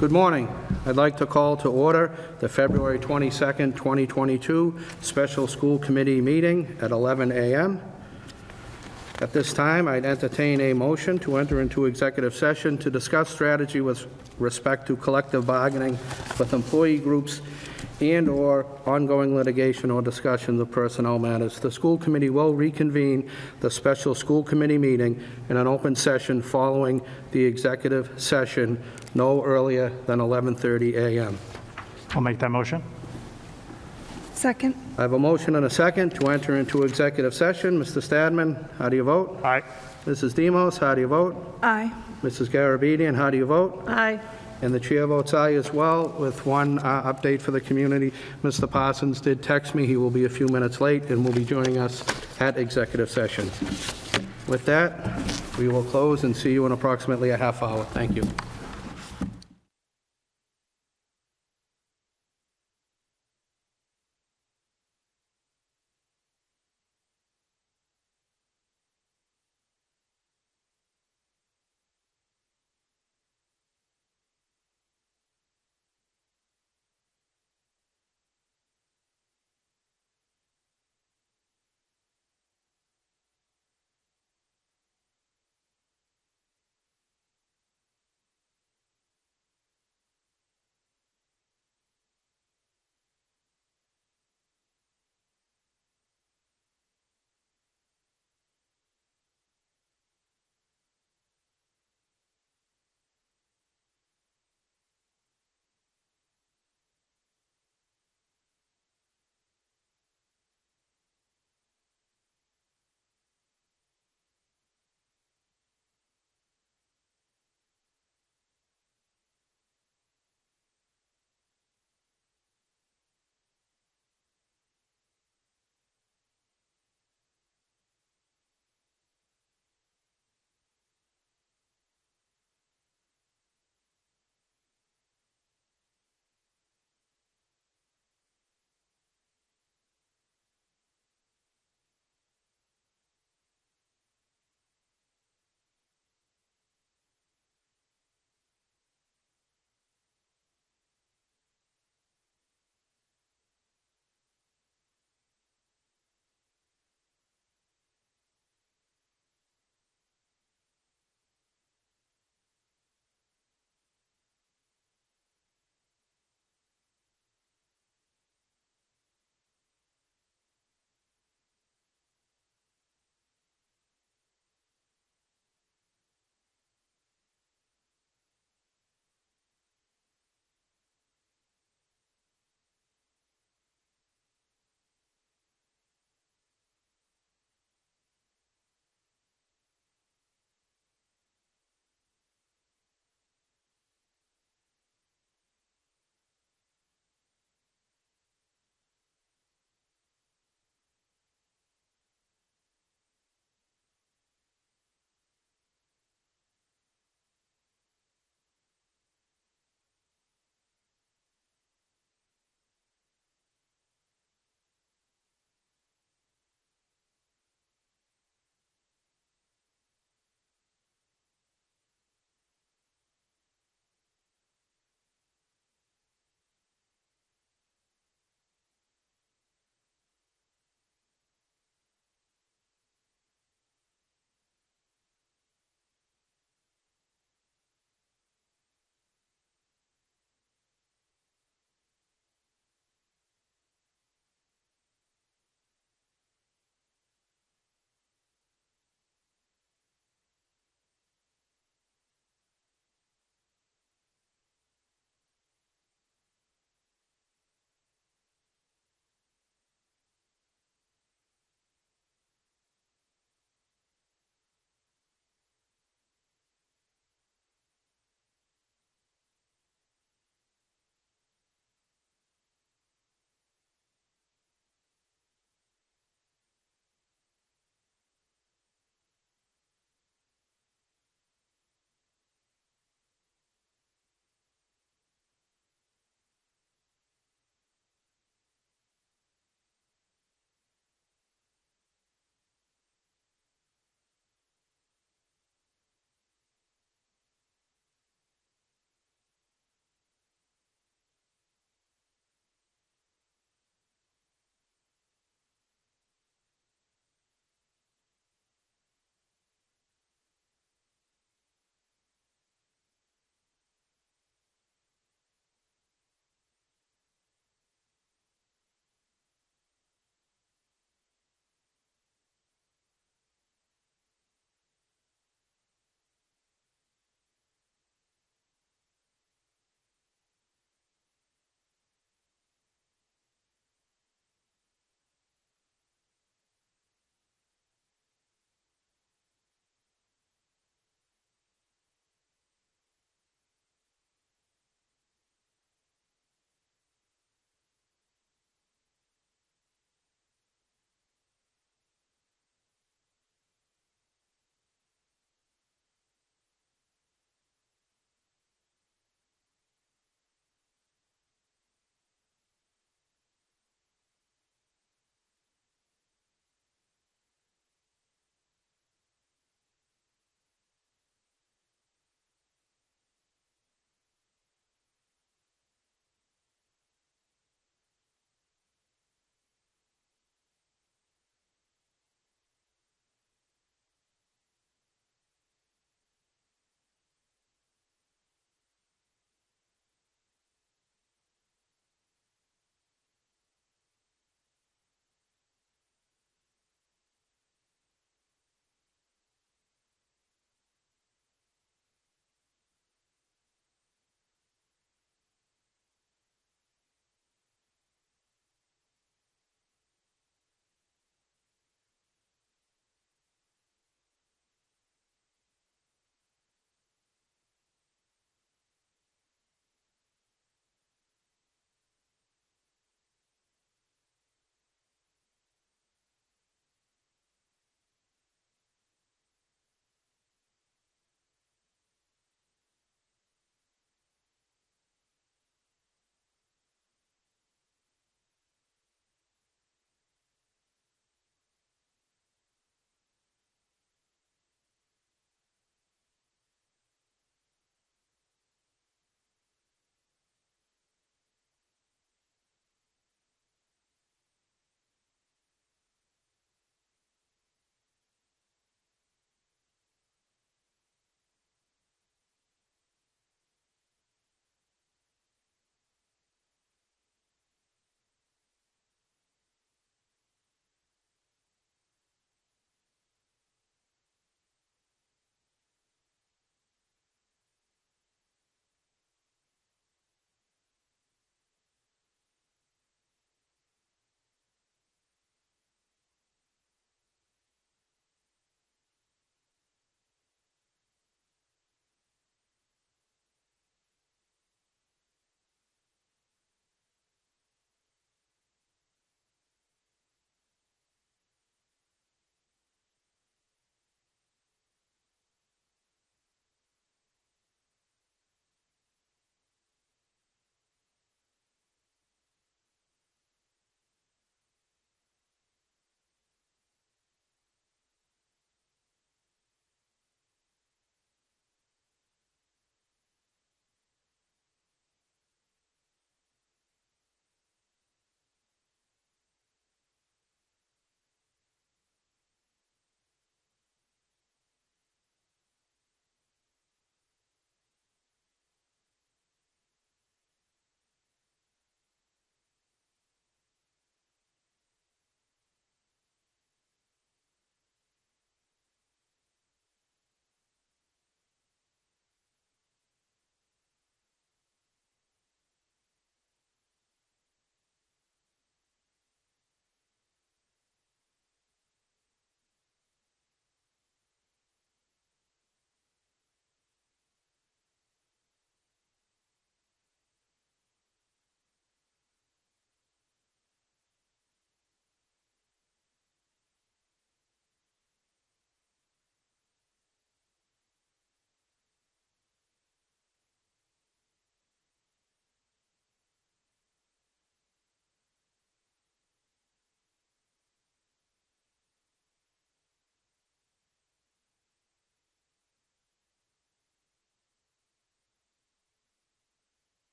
Good morning. I'd like to call to order the February 22nd, 2022 Special School Committee meeting at 11 a.m. At this time, I'd entertain a motion to enter into executive session to discuss strategy with respect to collective bargaining with employee groups and/or ongoing litigation or discussions of personnel matters. The school committee will reconvene the special school committee meeting in an open session following the executive session no earlier than 11:30 a.m. I'll make that motion. Second. I have a motion and a second to enter into executive session. Mr. Stadman, how do you vote? Aye. Mrs. Demos, how do you vote? Aye. Mrs. Garabedian, how do you vote? Aye. And the chair votes aye as well, with one update for the community. Mr. Parsons did text me. He will be a few minutes late and will be joining us at executive session. With that, we will close and see you in approximately a half hour. Thank you.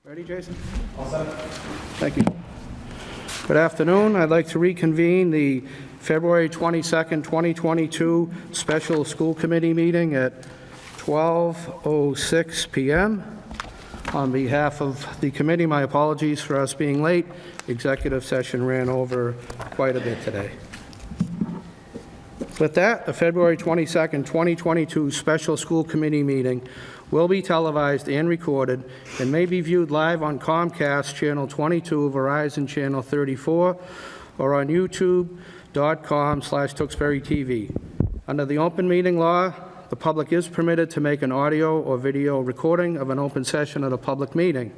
Ready, Jason? All set. Thank you. Good afternoon. I'd like to reconvene the February 22nd, 2022 Special School Committee meeting at 12:06 p.m. On behalf of the committee, my apologies for us being late. Executive session ran over quite a bit today. With that, the February 22nd, 2022 Special School Committee meeting will be televised and recorded and may be viewed live on Comcast Channel 22, Verizon Channel 34, or on youtube.com/Tewksbury TV. Under the open meeting law, the public is permitted to make an audio or video recording of an open session at a public meeting.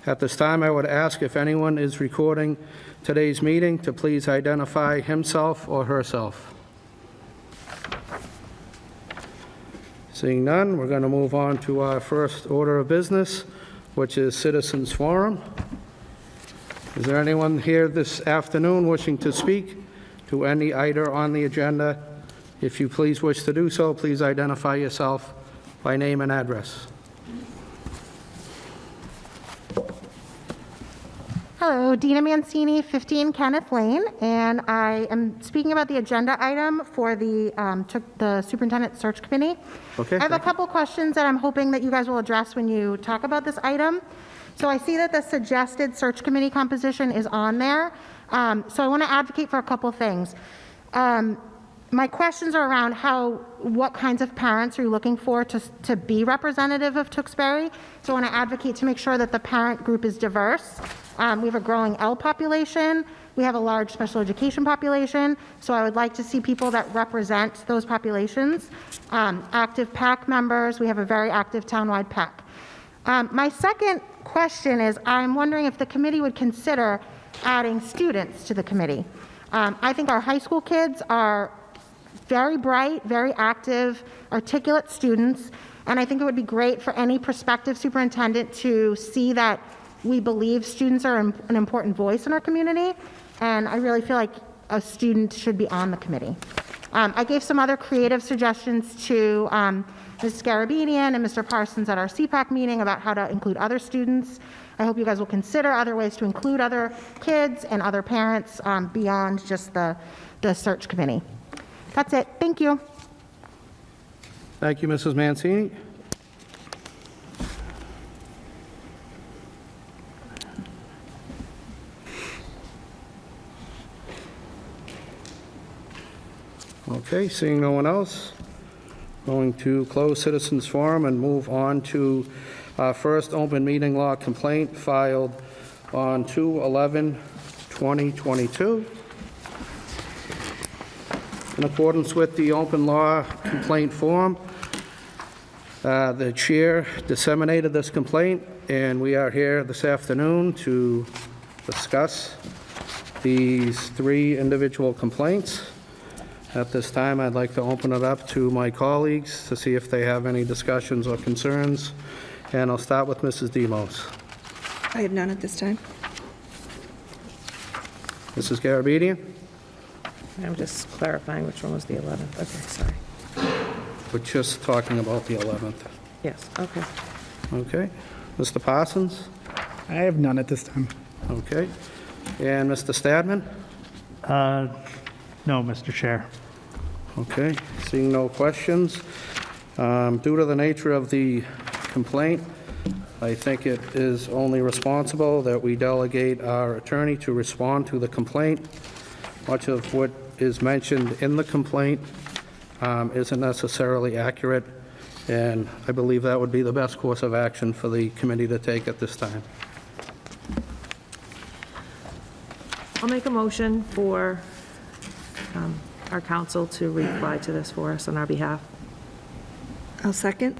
At this time, I would ask if anyone is recording today's meeting to please identify himself or herself. Seeing none, we're going to move on to our first order of business, which is Citizens Forum. Is there anyone here this afternoon wishing to speak to any item on the agenda? If you please wish to do so, please identify yourself by name and address. Hello, Dina Mancini, 15 Kenneth Lane, and I am speaking about the agenda item for the Superintendent Search Committee. Okay. I have a couple questions that I'm hoping that you guys will address when you talk about this item. So I see that the suggested search committee composition is on there. So I want to advocate for a couple things. My questions are around what kinds of parents are you looking for to be representative of Tewksbury? So I want to advocate to make sure that the parent group is diverse. We have a growing L population. We have a large special education population. So I would like to see people that represent those populations. Active PAC members. We have a very active townwide PAC. My second question is, I'm wondering if the committee would consider adding students to the committee. I think our high school kids are very bright, very active, articulate students, and I think it would be great for any prospective superintendent to see that we believe students are an important voice in our community, and I really feel like a student should be on the committee. I gave some other creative suggestions to Ms. Garabedian and Mr. Parsons at our CPAC meeting about how to include other students. I hope you guys will consider other ways to include other kids and other parents beyond just the search committee. That's it. Thank you. Thank you, Mrs. Mancini. Okay, seeing no one else, going to close Citizens Forum and move on to our first open meeting law complaint filed on 2/11/2022. In accordance with the open law complaint form, the chair disseminated this complaint, and we are here this afternoon to discuss these three individual complaints. At this time, I'd like to open it up to my colleagues to see if they have any discussions or concerns, and I'll start with Mrs. Demos. I have none at this time. Mrs. Garabedian? I'm just clarifying which one was the 11th. Okay, sorry. We're just talking about the 11th. Yes, okay. Okay. Mr. Parsons? I have none at this time. Okay. And Mr. Stadman? No, Mr. Chair. Okay. Seeing no questions. Due to the nature of the complaint, I think it is only responsible that we delegate our attorney to respond to the complaint. Much of what is mentioned in the complaint isn't necessarily accurate, and I believe that would be the best course of action for the committee to take at this time. I'll make a motion for our counsel to reply to this for us on our behalf. I'll second.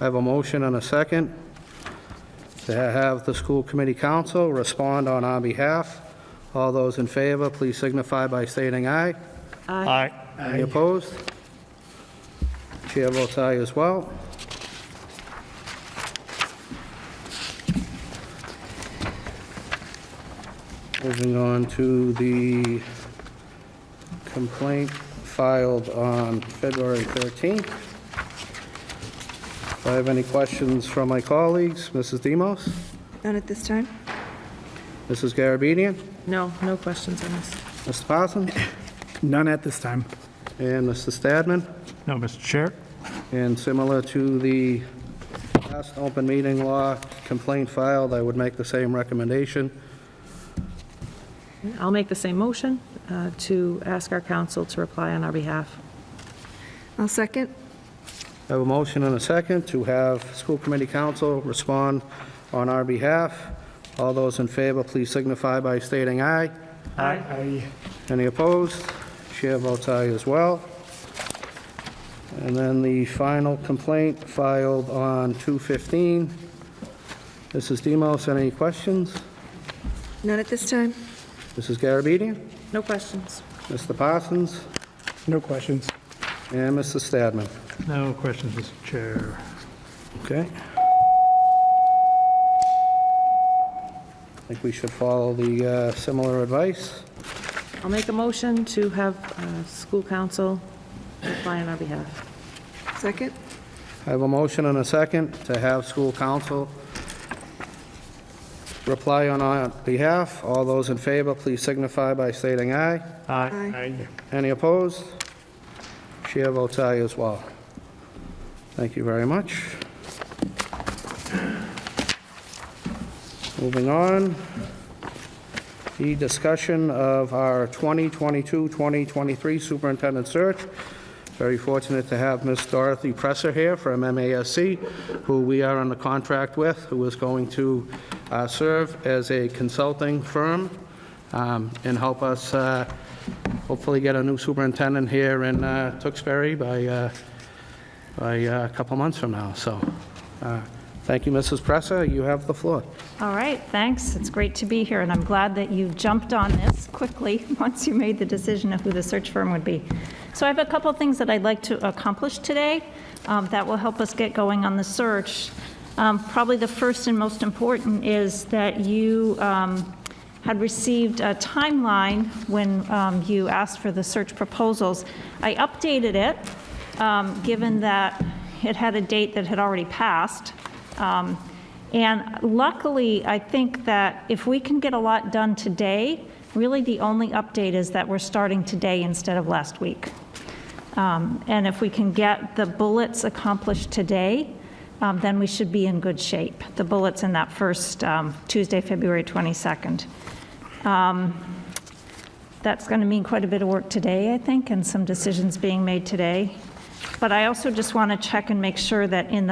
I have a motion and a second to have the school committee counsel respond on our behalf. All those in favor, please signify by stating aye. Aye. Any opposed? Chair votes aye as well. Moving on to the complaint filed on February 13th. If I have any questions from my colleagues, Mrs. Demos? None at this time. Mrs. Garabedian? No, no questions on this. Mr. Parsons? None at this time. And Mr. Stadman? No, Mr. Chair. And similar to the last open meeting law complaint filed, I would make the same recommendation. I'll make the same motion to ask our counsel to reply on our behalf. I'll second. I have a motion and a second to have school committee counsel respond on our behalf. All those in favor, please signify by stating aye. Aye. Any opposed? Chair votes aye as well. And then the final complaint filed on 2/15. Mrs. Demos, any questions? None at this time. Mrs. Garabedian? No questions. Mr. Parsons? No questions. And Mr. Stadman? No questions, Mr. Chair. Okay. I think we should follow the similar advice. I'll make a motion to have school counsel reply on our behalf. Second. I have a motion and a second to have school counsel reply on our behalf. All those in favor, please signify by stating aye. Aye. Any opposed? Chair votes aye as well. Thank you very much. Moving on, the discussion of our 2022-2023 superintendent search. Very fortunate to have Ms. Dorothy Presser here from MASC, who we are under contract with, who is going to serve as a consulting firm and help us hopefully get a new superintendent here in Tewksbury by a couple months from now. So thank you, Mrs. Presser. You have the floor. All right, thanks. It's great to be here, and I'm glad that you jumped on this quickly once you made the decision of who the search firm would be. So I have a couple things that I'd like to accomplish today that will help us get going on the search. Probably the first and most important is that you had received a timeline when you asked for the search proposals. I updated it, given that it had a date that had already passed. And luckily, I think that if we can get a lot done today, really the only update is that we're starting today instead of last week. And if we can get the bullets accomplished today, then we should be in good shape. The bullets in that first Tuesday, February 22nd. That's going to mean quite a bit of work today, I think, and some decisions being made today. But I also just want to check and make sure that in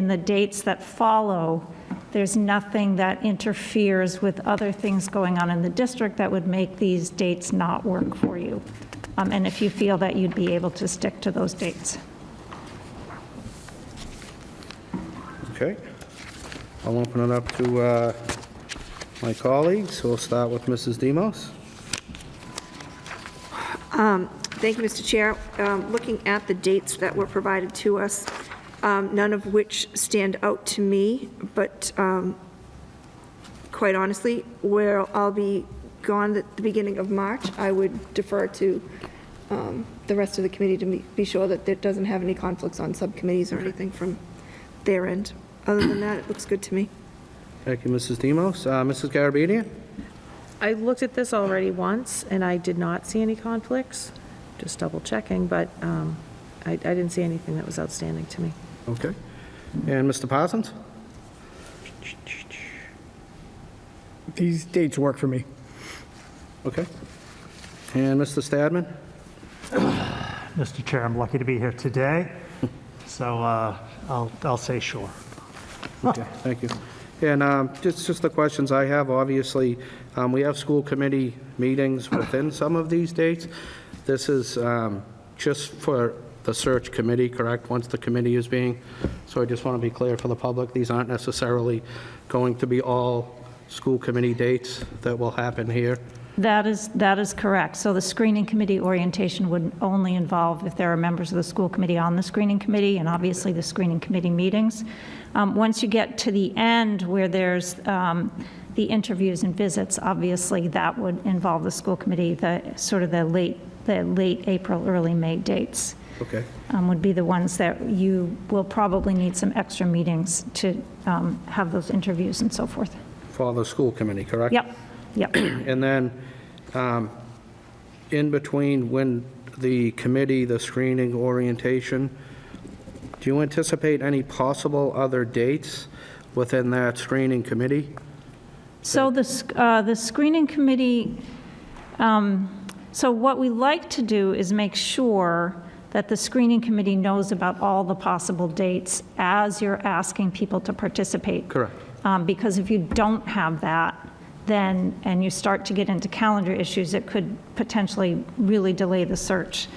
the dates that follow, there's nothing that interferes with other things going on in the district that would make these dates not work for you. And if you feel that you'd be able to stick to those dates. Okay. I'll open it up to my colleagues. We'll start with Mrs. Demos. Thank you, Mr. Chair. Looking at the dates that were provided to us, none of which stand out to me, but quite honestly, where I'll be gone at the beginning of March, I would defer to the rest of the committee to be sure that it doesn't have any conflicts on subcommittees or anything from their end. Other than that, it looks good to me. Thank you, Mrs. Demos. Mrs. Garabedian? I looked at this already once, and I did not see any conflicts, just double checking, but I didn't see anything that was outstanding to me. Okay. And Mr. Parsons? These dates work for me. Okay. And Mr. Stadman? Mr. Chair, I'm lucky to be here today, so I'll say sure. Okay, thank you. And just the questions I have, obviously, we have school committee meetings within some of these dates. This is just for the search committee, correct, once the committee is being, so I just want to be clear for the public, these aren't necessarily going to be all school committee dates that will happen here. That is correct. So the screening committee orientation would only involve if there are members of the school committee on the screening committee, and obviously the screening committee meetings. Once you get to the end where there's the interviews and visits, obviously that would involve the school committee, the late April, early May dates. Okay. Would be the ones that you will probably need some extra meetings to have those interviews and so forth. for the school committee, correct? Yep, yep. And then, in between when the committee, the screening, orientation, do you anticipate any possible other dates within that screening committee? So the screening committee, so what we like to do is make sure that the screening committee knows about all the possible dates as you're asking people to participate. Correct. Because if you don't have that, then, and you start to get into calendar issues, it could potentially really delay the search.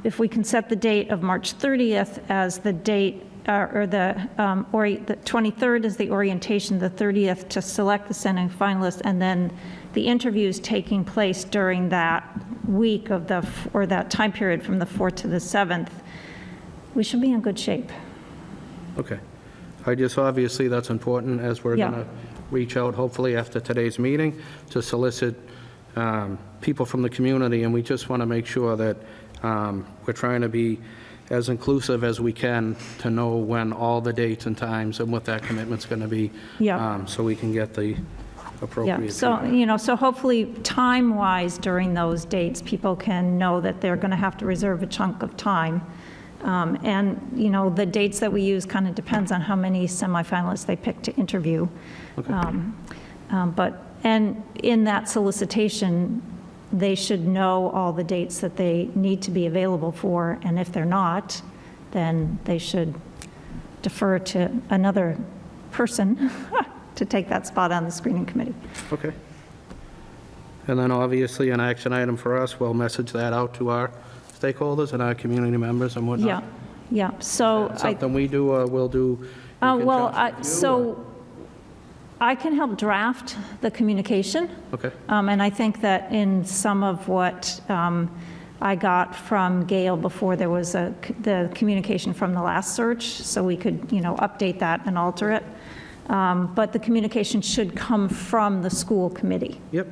If we can set the date of March 30th as the date, or the 23rd is the orientation, the 30th to select the semifinalists, and then the interviews taking place during that week of or that time period from the 4th to the 7th, we should be in good shape. Okay. Obviously, that's important as we're Yeah. going to reach out, hopefully after today's meeting, to solicit people from the community, and we just want to make sure that we're trying to be as inclusive as we can to know when all the dates and times and what that commitment's going to be. Yeah. So we can get the appropriate. Yeah, so, feedback. so hopefully, time-wise, during those dates, people can know that they're going to have to reserve a chunk of time. And, the dates that we use kind of depends on how many semifinalists they pick to interview. And in that solicitation, they should know all the dates that they need to be available for, and if they're not, then they should defer to another person to take that spot on the screening committee. Okay. And then obviously, an action item for us, we'll message that out to our stakeholders and our community members and whatnot. Yeah, so Something we do or we'll do? so I can help draft the communication. Okay. And I think that in some of what I got from Gail before there was the communication from the last search, so we could, update that and alter it. But the communication should come from the school committee Yep.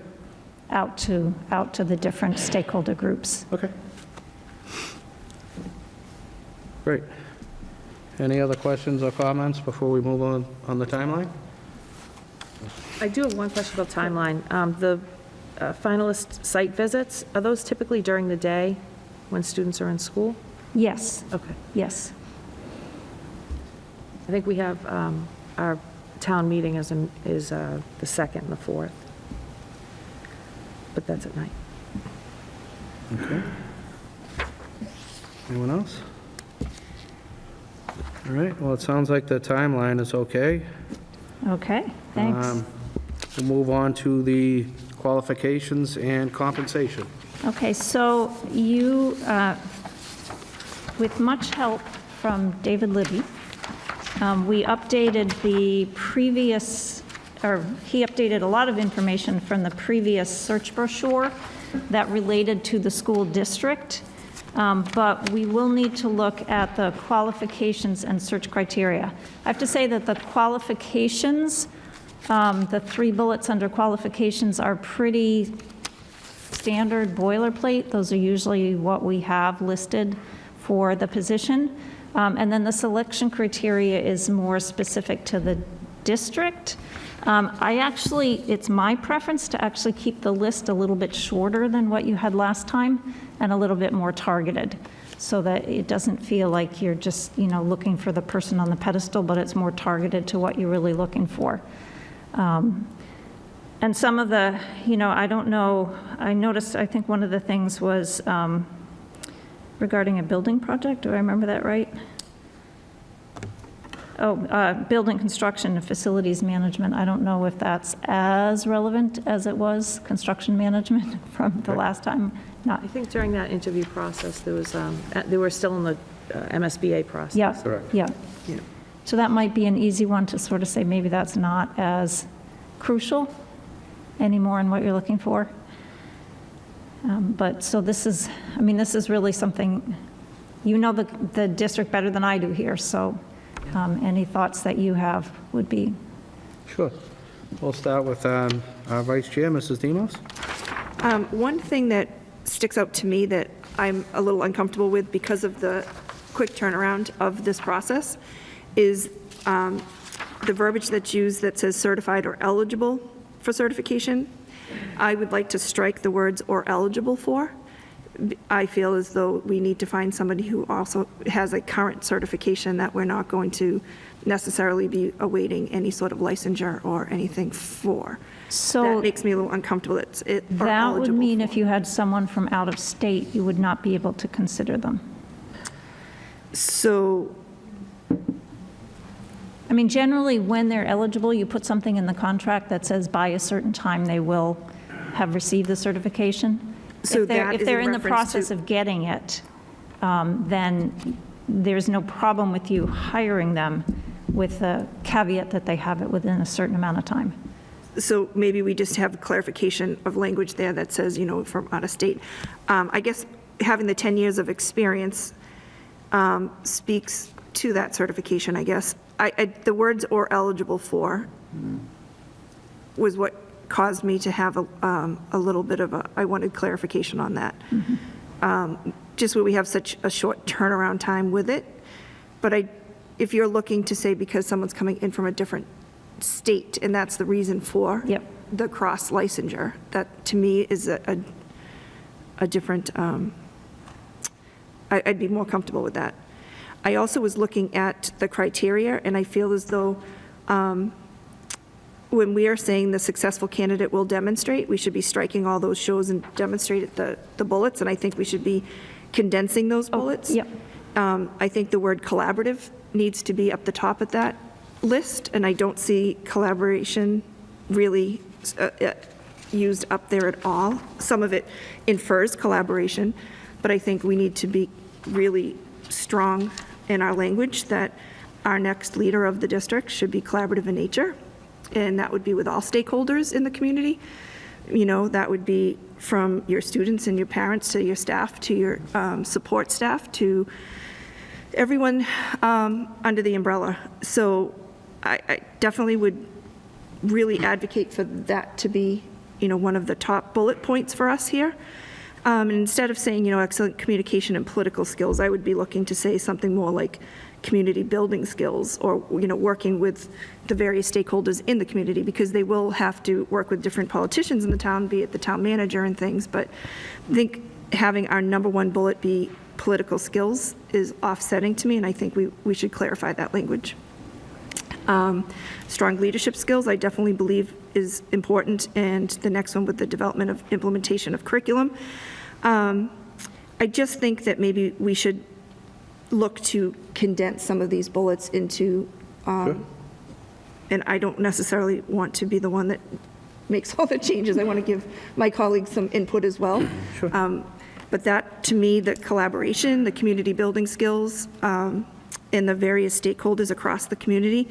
out to the different stakeholder groups. Okay. Great. Any other questions or comments before we move on the timeline? I do have one question about timeline. The finalist site visits, are those typically during the day when students are in school? Yes, Okay. yes. I think we have our town meeting is the 2nd and the 4th, but that's at night. Okay. Anyone else? All right, well, it sounds like the timeline is okay. Okay, thanks. We'll move on to the qualifications and compensation. Okay, so you, with much help from David Libby, we updated the previous, or he updated a lot of information from the previous search brochure that related to the school district, but we will need to look at the qualifications and search criteria. I have to say that the qualifications, the 3 bullets under qualifications are pretty standard boilerplate. Those are usually what we have listed for the position. And then the selection criteria is more specific to the district. It's my preference to actually keep the list a little bit shorter than what you had last time and a little bit more targeted, so that it doesn't feel like you're just, looking for the person on the pedestal, but it's more targeted to what you're really looking for. And some of the, I don't know, I noticed, I think one of the things was regarding a building project. Do I remember that right? Building construction and facilities management. I don't know if that's as relevant as it was construction management from the last time. I think during that interview process, there was, they were still in the MSBA process. Yeah, Correct. yeah. So that might be an easy one to sort of say, maybe that's not as crucial anymore in what you're looking for. But so this is really something, the district better than I do here, so any thoughts that you have would be. Sure. We'll start with our Vice Chair, Mrs. Demos. One thing that sticks out to me that I'm a little uncomfortable with because of the quick turnaround of this process is the verbiage that's used that says certified or eligible for certification, I would like to strike the words "or eligible for." I feel as though we need to find somebody who also has a current certification that we're not going to necessarily be awaiting any sort of licensure or anything for. So That makes me a little uncomfortable. It's or that would eligible mean for. if you had someone from out of state, you would not be able to consider them. So, I mean, generally, when they're eligible, you put something in the contract that says by a certain time they will have received the certification. So that If is they're in in the reference process to- of getting it, then there's no problem with you hiring them with the caveat that they have it within a certain amount of time. so maybe we just have clarification of language there that says, from out of state. I guess having the 10 years of experience speaks to that certification, I guess. The words "or eligible for" was what caused me to have a little bit of I wanted clarification on that. Just where we have such a short turnaround time with it. But if you're looking to say because someone's coming in from a different state, and that's the reason for Yep. the cross licensure, that to me is a different, I'd be more comfortable with that. I also was looking at the criteria, and I feel as though when we are saying the successful candidate will demonstrate, we should be striking all those shows and demonstrate the bullets, and I think we should be condensing those bullets. Yep. I think the word collaborative needs to be up the top of that list, and I don't see collaboration really used up there at all. Some of it infers collaboration, but I think we need to be really strong in our language that our next leader of the district should be collaborative in nature, and that would be with all stakeholders in the community. That would be from your students and your parents to your staff to your support staff to everyone under the umbrella. So I definitely would really advocate for that to be, one of the top bullet points for us here. And instead of saying, excellent communication and political skills, I would be looking to say something more like community building skills or, working with the various stakeholders in the community, because they will have to work with different politicians in the town, be it the town manager and things. But I think having our number one bullet be political skills is offsetting to me, and I think we should clarify that language. Strong leadership skills, I definitely believe is important, and the next one with the development of implementation of curriculum. I just think that maybe we should look to condense some of these bullets into, and I don't necessarily want to be the one that makes all the changes. I want to give my colleagues some input as well. But that, to me, the collaboration, the community building skills, and the various stakeholders across the community,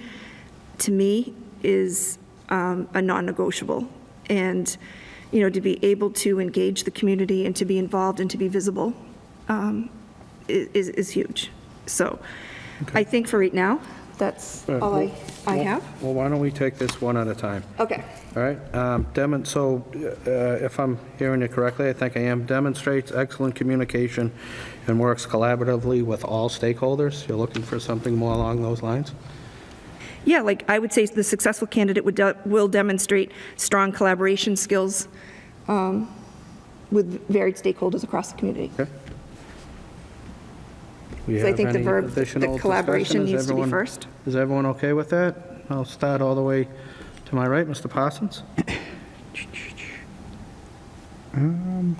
to me, is a non-negotiable. And, to be able to engage the community and to be involved and to be visible is huge. So I think for right now, that's all I have. Well, why don't we take this one at a time? Okay. All right, so if I'm hearing you correctly, I think I am, demonstrates excellent communication and works collaboratively with all stakeholders. You're looking for something more along those lines? Yeah, like I would say the successful candidate will demonstrate strong collaboration skills with varied stakeholders across the community. Okay. So I think the verb, the collaboration needs to be first. Is everyone okay with that? I'll start all the way to my right, Mr. Parsons. And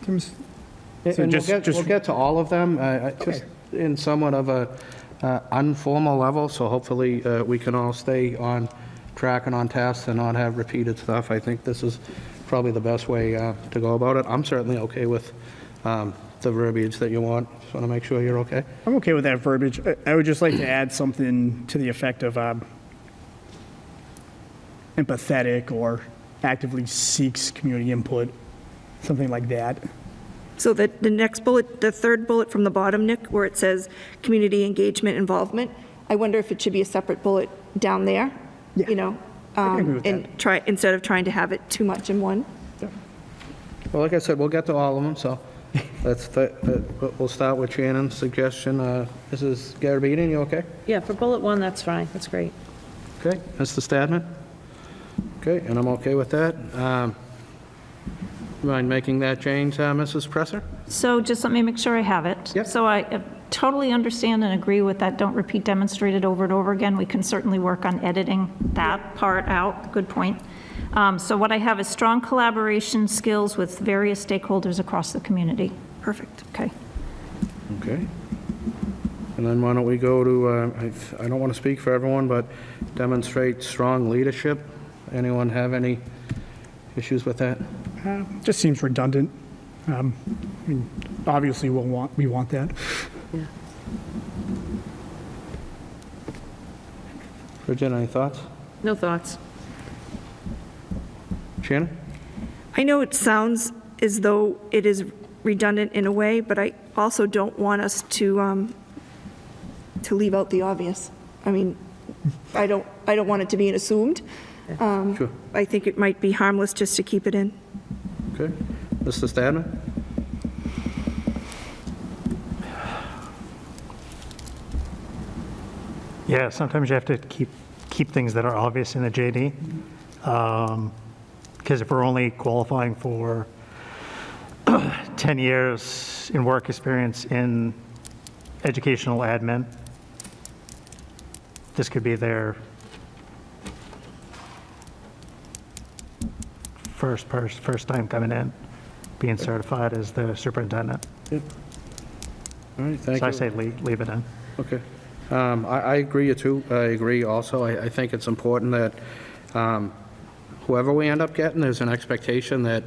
we'll get to all of them, just in somewhat of a informal level, so hopefully we can all stay on track and on task and not have repeated stuff. I think this is probably the best way to go about it. I'm certainly okay with the verbiage that you want. Just want to make sure you're okay. I'm okay with that verbiage. I would just like to add something to the effect of empathetic or actively seeks community input, something like that. So the next bullet, the third bullet from the bottom, Nick, where it says community engagement involvement, I wonder if it should be a separate bullet down there, Yeah. I can agree with and try, instead of trying to have it too much in one. Well, like I said, we'll get to all of them, so we'll start with Shannon's suggestion. Mrs. Garabedian, you okay? Yeah, for bullet one, that's fine, that's great. Okay, Mr. Stadman? Okay, and I'm okay with that. Mind making that change, Mrs. Presser? So just let me make sure I have it. Yep. So I totally understand and agree with that, don't repeat, demonstrate it over and over again. We can certainly work on editing that part out, good point. So what I have is strong collaboration skills with various stakeholders across the community. Perfect. Okay. Okay. And then why don't we go to, I don't want to speak for everyone, but demonstrate strong leadership. Anyone have any issues with that? Just seems redundant. I mean, obviously, we want that. Yeah. Bridget, any thoughts? No thoughts. Shannon? I know it sounds as though it is redundant in a way, but I also don't want us to leave out the obvious. I mean, I don't want it to be an assumed. Sure. I think it might be harmless just to keep it in. Okay. Mr. Stadman? Yeah, sometimes you have to keep things that are obvious in the JD. Because if we're only qualifying for 10 years in work experience in educational admin, this could be their first time coming in, being certified as the superintendent. All right, thank So you. I say leave it in. Okay. I agree too. I agree also. I think it's important that whoever we end up getting, there's an expectation that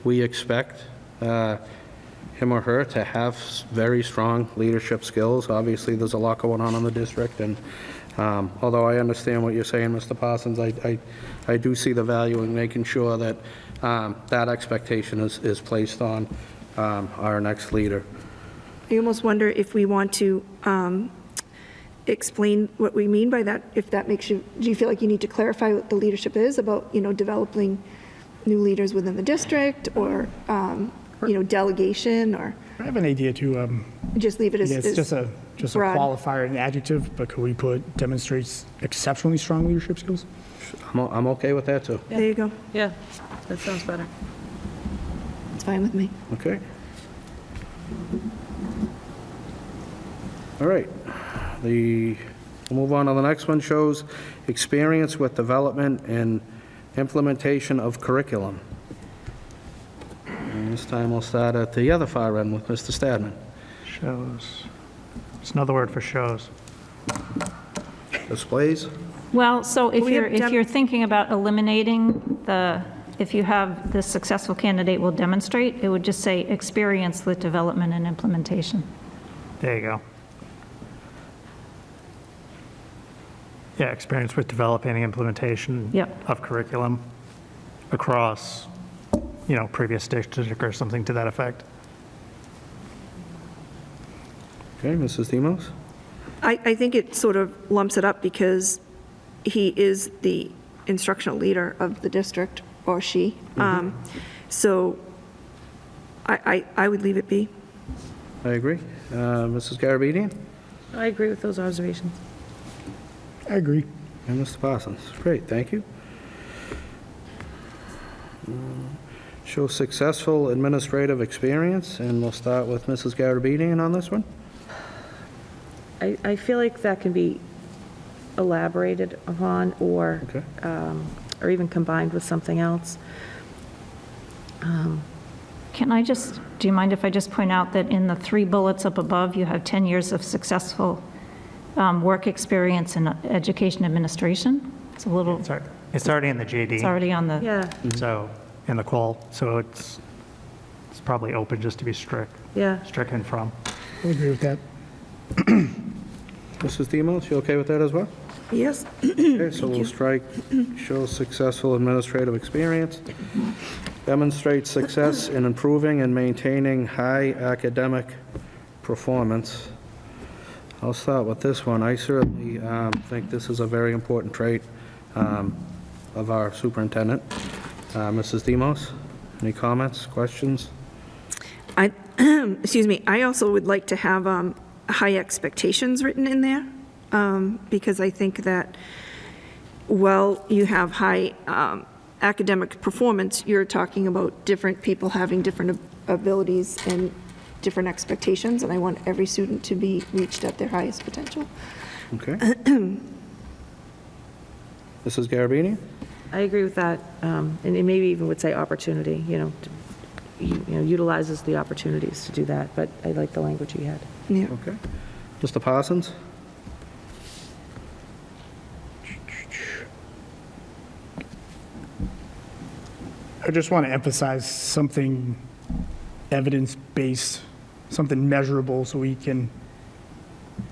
we expect him or her to have very strong leadership skills. Obviously, there's a lot going on in the district, and although I understand what you're saying, Mr. Parsons, I do see the value in making sure that that expectation is placed on our next leader. I almost wonder if we want to explain what we mean by that, if that makes you, do you feel like you need to clarify what the leadership is about, developing new leaders within the district, or, delegation, or I have an idea to, just leave it as yeah, it's just a broad. qualifier, an adjective, but could we put demonstrates exceptionally strong leadership skills? I'm okay with that too. There you go. Yeah, that sounds better. It's fine with me. Okay. All right. We'll move on to the next one, shows experience with development and implementation of curriculum. And this time we'll start at the other far end with Mr. Stadman. Shows. It's another word for shows. Displays? Well, so if We have you're thinking about eliminating if you have the successful candidate will demonstrate, it would just say experience with development and implementation. There you go. Yeah, experience with developing and implementation Yep. of curriculum across, previous district or something to that effect. Okay, Mrs. Demos? I think it sort of lumps it up because he is the instructional leader of the district, or she. So I would leave it be. I agree. Mrs. Garabedian? I agree with those observations. I agree. And Mr. Parsons. Great, thank you. Show successful administrative experience, and we'll start with Mrs. Garabedian on this one. I feel like that can be elaborated upon, or Okay. or even combined with something else. Do you mind if I just point out that in the 3 bullets up above, you have 10 years of successful work experience in education administration? It's a little, It's already in the JD. it's already on the, Yeah, So, in the qual, so it's probably open just to be yeah. stricken from. I agree with that. Mrs. Demos, you okay with that as well? Yes. Okay, so we'll strike, show successful administrative experience, demonstrate success in improving and maintaining high academic performance. I'll start with this one. I certainly think this is a very important trait of our superintendent. Mrs. Demos, any comments, questions? Excuse me, I also would like to have high expectations written in there, because I think that well, you have high academic performance, you're talking about different people having different abilities and different expectations, and I want every student to be reached at their highest potential. Okay. Mrs. Garabedian? I agree with that, and it maybe even would say opportunity, utilizes the opportunities to do that, but I like the language you had. Yeah. Okay. Mr. Parsons? I just want to emphasize something evidence-based, something measurable, so we can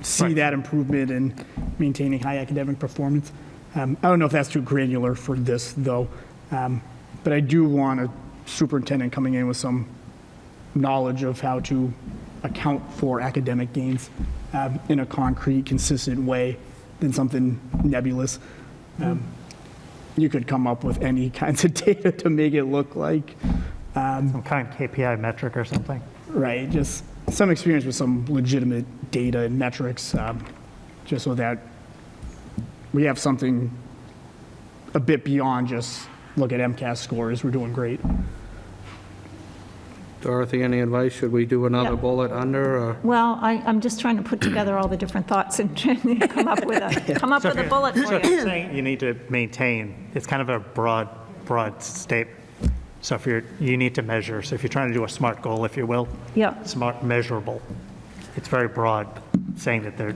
see that improvement in maintaining high academic performance. I don't know if that's too granular for this, though, but I do want a superintendent coming in with some knowledge of how to account for academic gains in a concrete, consistent way than something nebulous. You could come up with any kinds of data to make it look like, Some kind of KPI metric or something. right, just some experience with some legitimate data and metrics, just so that we have something a bit beyond just look at MCAS scores, we're doing great. Dorothy, any advice? Should we do another Yeah. bullet under, or? Well, I'm just trying to put together all the different thoughts and come up with a bullet for So if you. you're saying you need to maintain, it's kind of a broad statement. So if you need to measure, so if you're trying to do a SMART goal, if you will, Yeah. SMART measurable, it's very broad, saying that they're,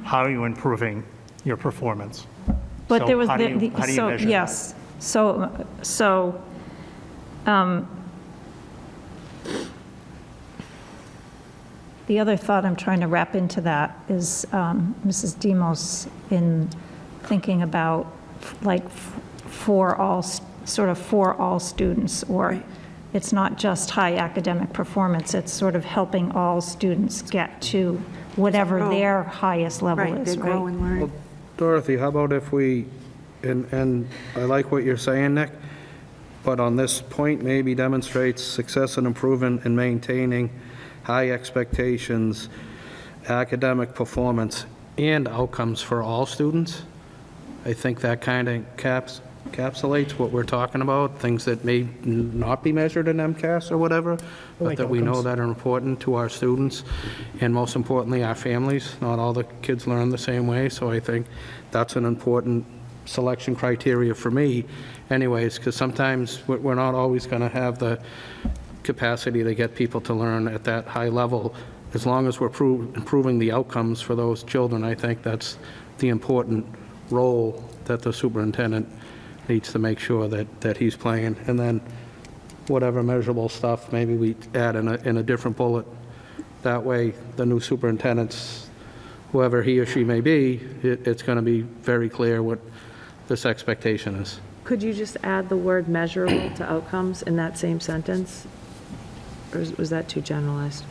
how are you improving your performance? But So there was, how do you so, measure that? yes. So, the other thought I'm trying to wrap into that is Mrs. Demos in thinking about like for all students, or Right. it's not just high academic performance, it's sort of helping all students get to whatever Grow. their highest level Right, they is, grow right? and learn. Dorothy, how about if we, and I like what you're saying, Nick, but on this point, maybe demonstrates success and improvement in maintaining high expectations, academic performance, and outcomes for all students. I think that kind of encapsulates what we're talking about, things that may not be measured in MCAS or whatever, but like that we know outcomes. that are important to our students, and most importantly, our families. Not all the kids learn the same way, so I think that's an important selection criteria for me anyways, because sometimes we're not always going to have the capacity to get people to learn at that high level. As long as we're improving the outcomes for those children, I think that's the important role that the superintendent needs to make sure that he's playing. And then whatever measurable stuff, maybe we add in a different bullet. That way, the new superintendent's, whoever he or she may be, it's going to be very clear what this expectation is. Could you just add the word measurable to outcomes in that same sentence? Or was that too generalized?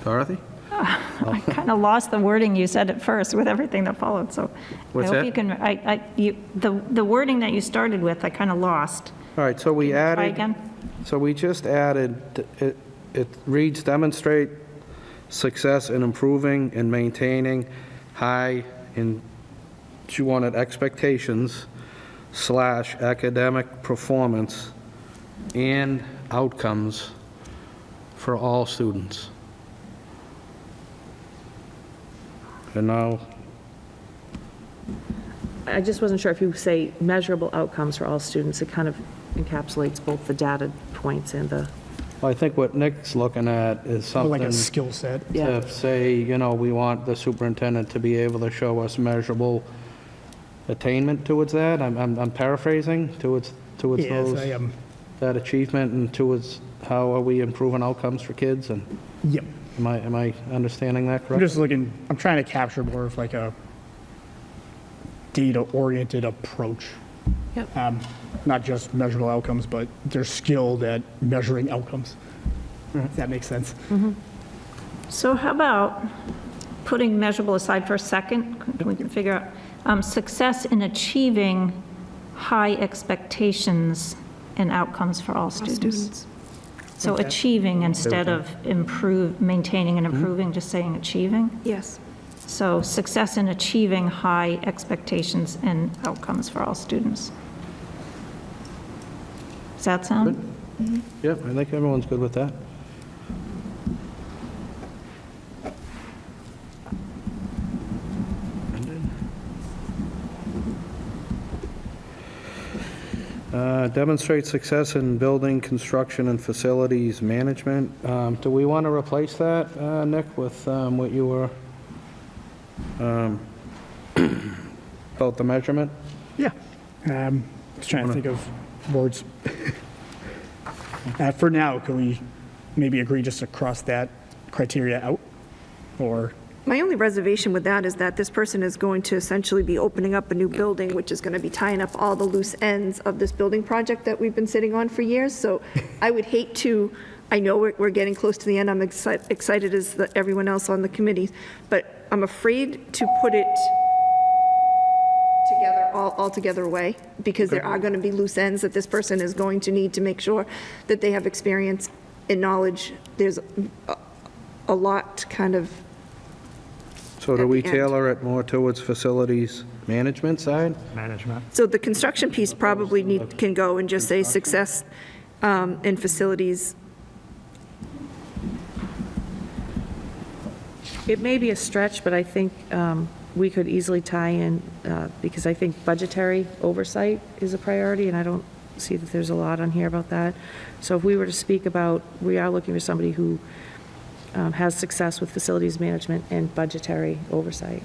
Dorothy? I kind of lost the wording you said at first with everything that followed, so What's I hope that? you can, the wording that you started with, I kind of lost. All right, so we Try added, again? so we just added, it reads demonstrate success in improving and maintaining high, and she wanted expectations / academic performance and outcomes for all students. And now, I just wasn't sure if you say measurable outcomes for all students, it kind of encapsulates both the data points and the, I think what Nick's looking at is Or like something a skill set. yeah. to say, we want the superintendent to be able to show us measurable attainment towards that. I'm paraphrasing, towards Yes, those, I am. that achievement, and towards how are we improving outcomes for kids, and Yep. am I understanding that I'm correctly? just looking, I'm trying to capture more of like a data-oriented approach. Yep. Not just measurable outcomes, but they're skilled at measuring outcomes. If that makes sense. So how about putting measurable aside for a second? We can figure out success in achieving high expectations and outcomes for all students. So achieving instead of maintaining and improving, just saying achieving. Yes. So success in achieving high expectations and outcomes for all students. Does that sound? Yep, I think everyone's good with that. Demonstrate success in building, construction, and facilities management. Do we want to replace that, Nick, with what you were, about the measurement? Yeah. I was trying to think of words. For now, can we maybe agree just to cross that criteria out? Or, My only reservation with that is that this person is going to essentially be opening up a new building, which is going to be tying up all the loose ends of this building project that we've been sitting on for years. So I would hate to, I know we're getting close to the end, I'm excited as everyone else on the committee, but I'm afraid to put it together, all together away, because there are going to be loose ends that this person is going to need to make sure that they have experience and knowledge. There's a lot kind of. So do At we the end. tailor it more towards facilities management side? Management. So the construction piece probably can go and just say success in facilities. It may be a stretch, but I think we could easily tie in, because I think budgetary oversight is a priority, and I don't see that there's a lot on here about that. So if we were to speak about, we are looking for somebody who has success with facilities management and budgetary oversight,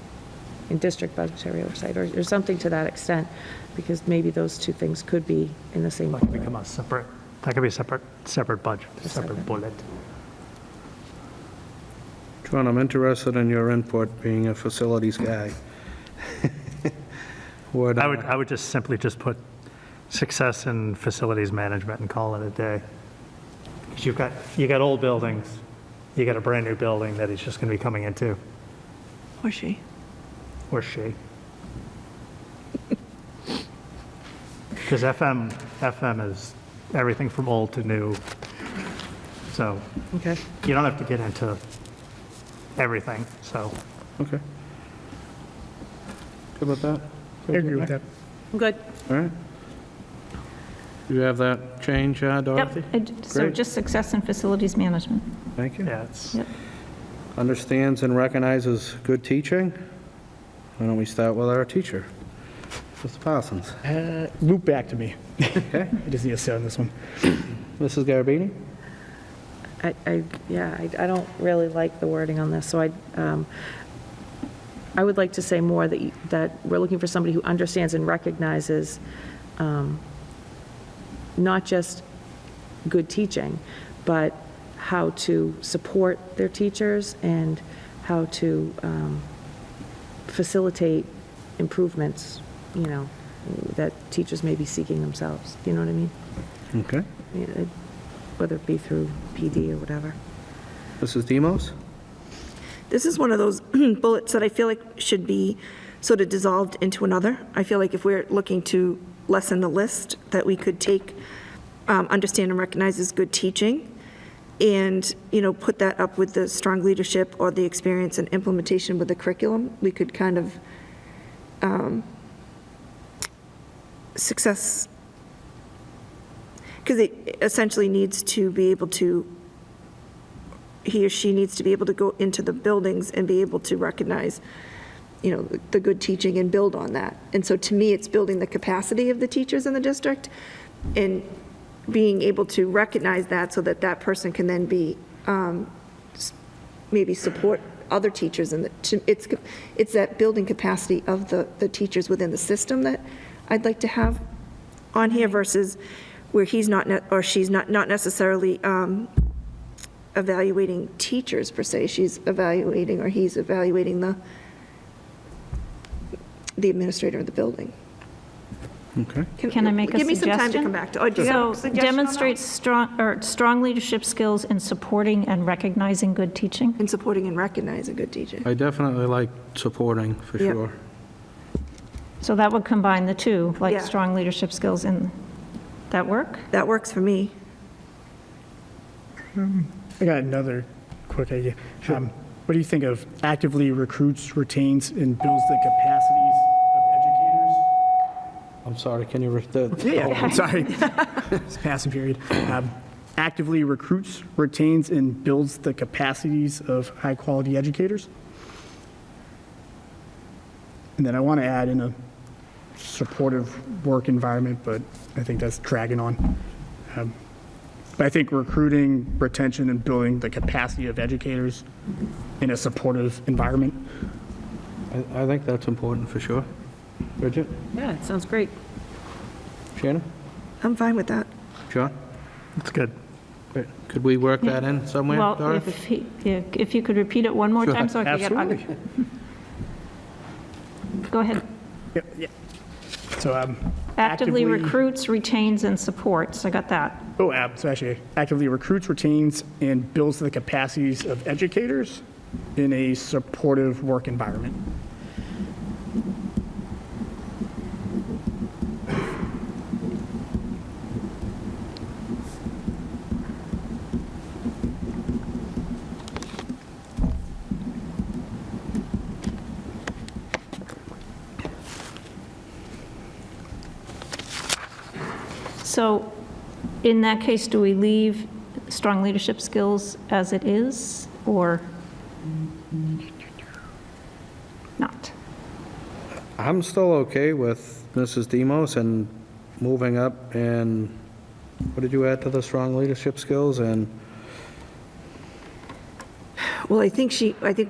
and district budgetary oversight, or something to that extent, because maybe those two things could be in the same. That could become a separate, that could be a separate budget, separate bullet. John, I'm interested in your input, being a facilities guy. I would just simply just put success in facilities management and call it a day. Because you got old buildings, you got a brand new building that he's just going to be coming into, Or she. or she. Because FM is everything from old to new. So Okay. you don't have to get into everything, so. Okay. Good with that? I agree with that. I'm good. All right. You have that change, Dorothy? Yep, so Great. just success in facilities management. Thank you. Yeah, it's, Yep. Understands and recognizes good teaching. Why don't we start with our teacher, Mr. Parsons? Loop back to me. Okay. I just need to sit on this one. Mrs. Garabini? I don't really like the wording on this, so I would like to say more that we're looking for somebody who understands and recognizes not just good teaching, but how to support their teachers and how to facilitate improvements, that teachers may be seeking themselves. You know what I mean? Okay. Whether it be through PD or whatever. Mrs. Demos? This is one of those bullets that I feel like should be sort of dissolved into another. I feel like if we're looking to lessen the list, that we could take understand and recognize as good teaching and, put that up with the strong leadership or the experience and implementation with the curriculum. We could kind of success, because it essentially needs to be able to, he or she needs to be able to go into the buildings and be able to recognize, the good teaching and build on that. And so to me, it's building the capacity of the teachers in the district and being able to recognize that so that that person can then be, maybe support other teachers. And it's that building capacity of the teachers within the system that I'd like to have on here versus where he's not, or she's not necessarily evaluating teachers per se. She's evaluating, or he's evaluating the administrator of the building. Okay. Can I make a Give me some time to suggestion? come back to. Do you have So a suggestion on that? demonstrates strong leadership skills in supporting and recognizing good teaching. And supporting and recognizing good teaching. I definitely like supporting, for Yep. sure. So that would combine the two, like Yeah. strong leadership skills in, that work? That works for me. I got another quick idea. what do you think of actively recruits, retains, and builds the capacities of educators? I'm sorry, can you, I'm sorry. It's passing period. Actively recruits, retains, and builds the capacities of high-quality educators. And then I want to add in a supportive work environment, but I think that's dragging on. But I think recruiting, retention, and building the capacity of educators in a supportive environment. I think that's important for sure. Bridget? Yeah, it sounds great. Shannon? I'm fine with that. John? It's good. Great. Could we work that in somewhere, Well, Dorothy? if you could repeat it one more Sure. time so I could get. Absolutely. Go ahead. Yeah. So Actively recruits, retains, and supports. I got that. So actually, actively recruits, retains, and builds the capacities of educators in a supportive work environment. So in that case, do we leave strong leadership skills as it is, or not? I'm still okay with Mrs. Demos and moving up, and what did you add to the strong leadership skills? And Well, I think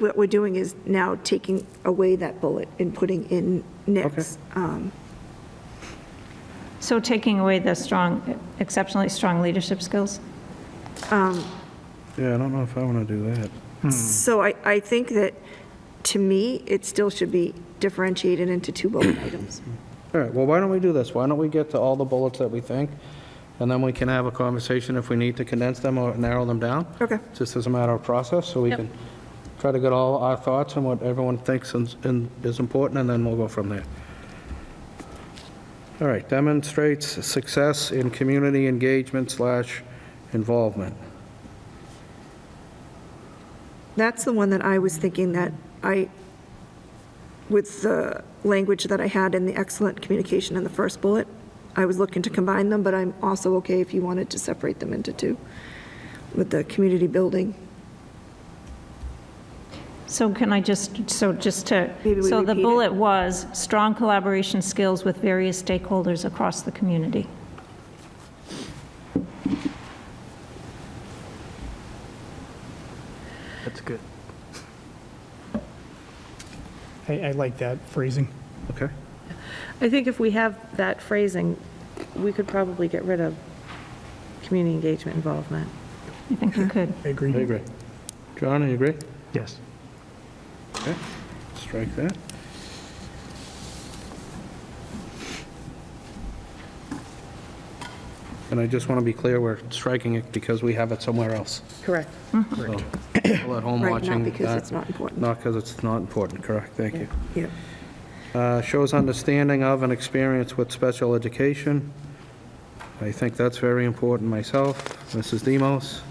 what we're doing is now taking away that bullet and putting in next. So taking away the exceptionally strong leadership skills? yeah, I don't know if I want to do that. So I think that, to me, it still should be differentiated into 2 bullet items. All right, well, why don't we do this? Why don't we get to all the bullets that we think, and then we can have a conversation if we need to condense them or narrow them down? Okay. Just as a matter of process, so we Yep. can try to get all our thoughts and what everyone thinks is important, and then we'll go from there. All right, demonstrates success in community engagement / involvement. That's the one that I was thinking that with the language that I had in the excellent communication in the first bullet, I was looking to combine them, but I'm also okay if you wanted to separate them into 2 with the community building. So can I just to, Maybe we so the repeat it. bullet was strong collaboration skills with various stakeholders across the community. That's good. I like that phrasing. Okay? I think if we have that phrasing, we could probably get rid of community engagement involvement. I think you could. I agree. I agree. John, you agree? Yes. Okay, strike that. And I just want to be clear, we're striking it because we have it somewhere else. Correct. So, people at home Right, watching. not because it's not important. Not because it's not important, correct, thank you. Yeah. Shows understanding of and experience with special education. I think that's very important myself. Mrs. Demos?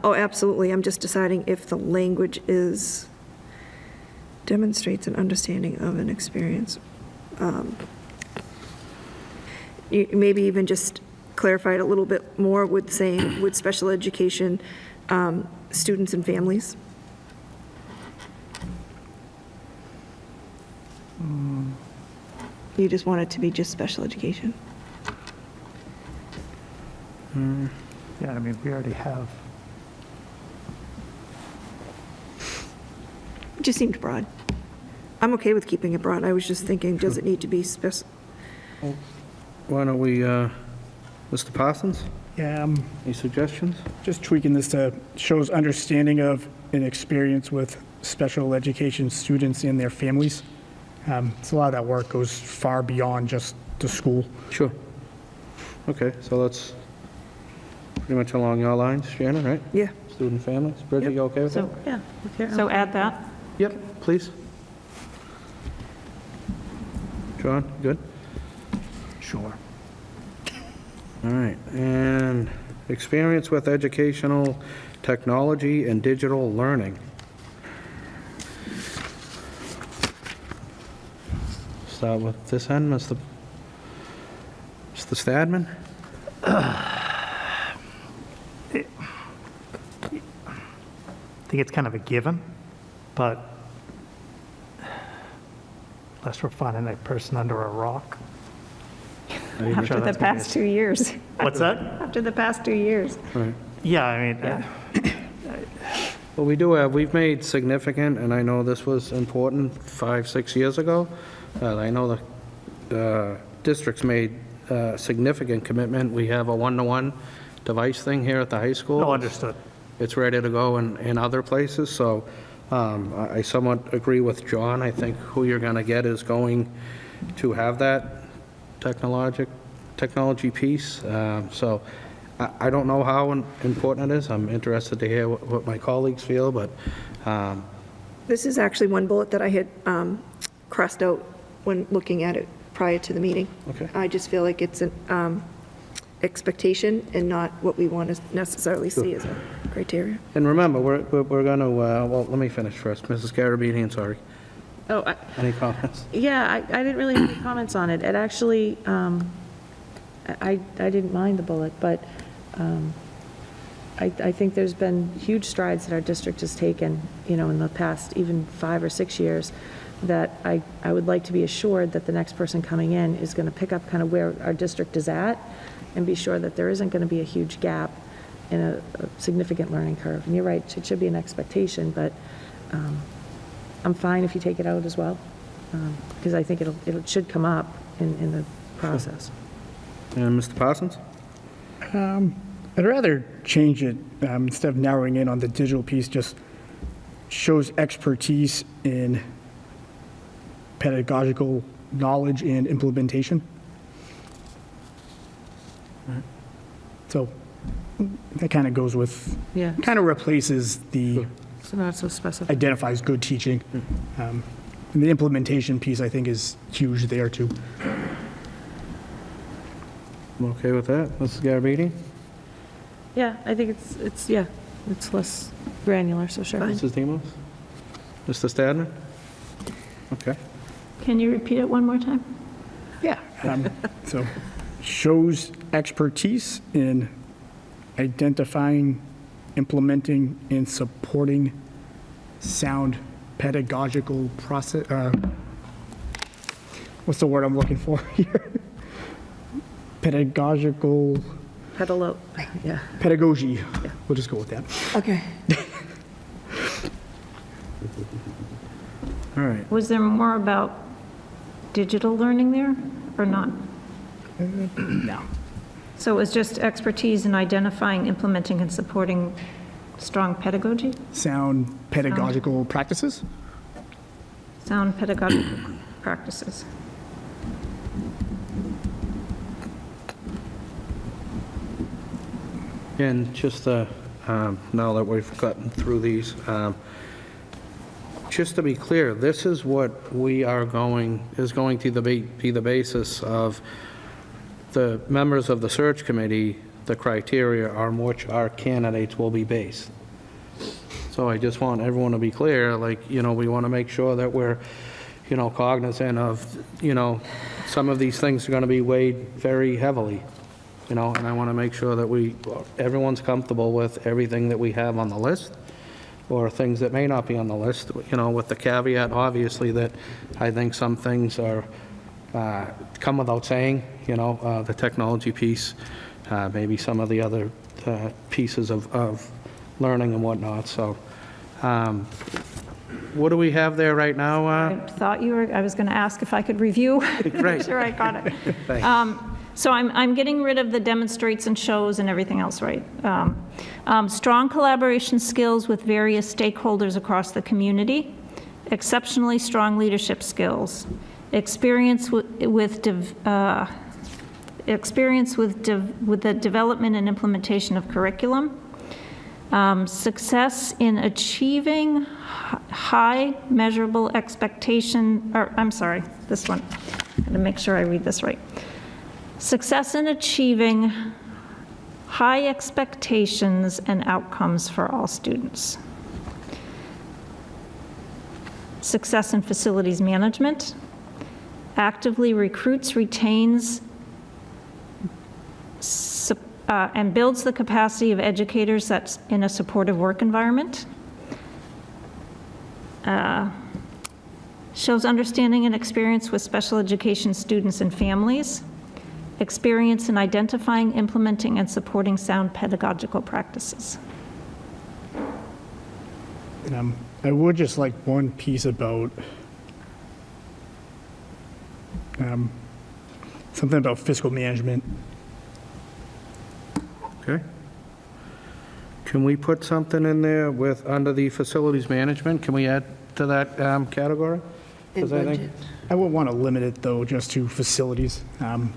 Oh, absolutely. I'm just deciding if the language is demonstrates an understanding of an experience. Maybe even just clarify it a little bit more with saying, with special education, students and families. You just want it to be just special education? Yeah, I mean, we already have. It just seemed broad. I'm okay with keeping it broad. I was just thinking, does it need to be Why don't we, Mr. Parsons, Yeah, any suggestions? just tweaking this to shows understanding of and experience with special education students and their families. So a lot of that work goes far beyond just the school. Sure. Okay, so that's pretty much along your lines, Shannon, right? Yeah. Student families. Bridget, you okay with that? So, yeah. okay. So add that. Yep, please. John, good? Sure. All right, and experience with educational technology and digital learning. Start with this end, Mr. Stadman? I think it's kind of a given, but unless we're finding a person under a rock. After the past 2 years. What's that? After the past 2 years. Right. Yeah, I mean, Yeah. Well, we've made significant, and I know this was important 5, 6 years ago. I know the district's made a significant commitment. We have a one-to-one device thing here at the high school. no, understood. It's ready to go in other places, so I somewhat agree with John. I think who you're going to get is going to have that technology piece. So I don't know how important it is. I'm interested to hear what my colleagues feel, but This is actually one bullet that I had crossed out when looking at it prior to the meeting. Okay. I just feel like it's an expectation and not what we want to necessarily see as a criteria. and remember, we're going to, well, let me finish first. Mrs. Garabedian, sorry. Oh, Any comments? yeah, I didn't really have any comments on it. It actually, I didn't mind the bullet, but I think there's been huge strides that our district has taken, in the past even 5 or 6 years, that I would like to be assured that the next person coming in is going to pick up kind of where our district is at and be sure that there isn't going to be a huge gap in a significant learning curve. And you're right, it should be an expectation, but I'm fine if you take it out as well, because I think it should come up in the process. And Mr. Parsons? I'd rather change it, instead of narrowing in on the digital piece, just shows expertise in pedagogical knowledge and implementation. So that kind of goes with, Yeah, kind of replaces the so not so specific. identifies good teaching. And the implementation piece, I think, is huge there, too. I'm okay with that. Mrs. Garabedian? Yeah, I think it's less granular, so sure. Mrs. Demos? Mr. Stadman? Okay. Can you repeat it one more time? Yeah. So shows expertise in identifying, implementing, and supporting sound pedagogical process. What's the word I'm looking for here? Pedagogical, Yeah. pedagogy. We'll just go with that. Okay. All right. Was there more about digital learning there, or not? No. So it was just expertise in identifying, implementing, and supporting strong pedagogy? Sound pedagogical practices? Sound pedagogical practices. And just now that we've gotten through these, just to be clear, this is what we are is going to be the basis of the members of the search committee, the criteria on which our candidates will be based. So I just want everyone to be clear, we want to make sure that we're, cognizant of, some of these things are going to be weighed very heavily, and I want to make sure that everyone's comfortable with everything that we have on the list, or things that may not be on the list, with the caveat, obviously, that I think some things are, come without saying, the technology piece, maybe some of the other pieces of learning and whatnot, so. What do we have there right now? I thought I was going to ask if I could review. Right. Make sure I got it. Thanks. So I'm getting rid of the demonstrates and shows and everything else, right? Strong collaboration skills with various stakeholders across the community, exceptionally strong leadership skills, experience with the development and implementation of curriculum, success in achieving high measurable expectation, this one. I'm going to make sure I read this right. Success in achieving high expectations and outcomes for all students. Success in facilities management, actively recruits, retains, and builds the capacity of educators that's in a supportive work environment. Shows understanding and experience with special education students and families. Experience in identifying, implementing, and supporting sound pedagogical practices. I would just like one piece about something about fiscal management. Okay. Can we put something in there with, under the facilities management? Can we add to that category? 'Cause I think- I would want to limit it, though, just to facilities. I'm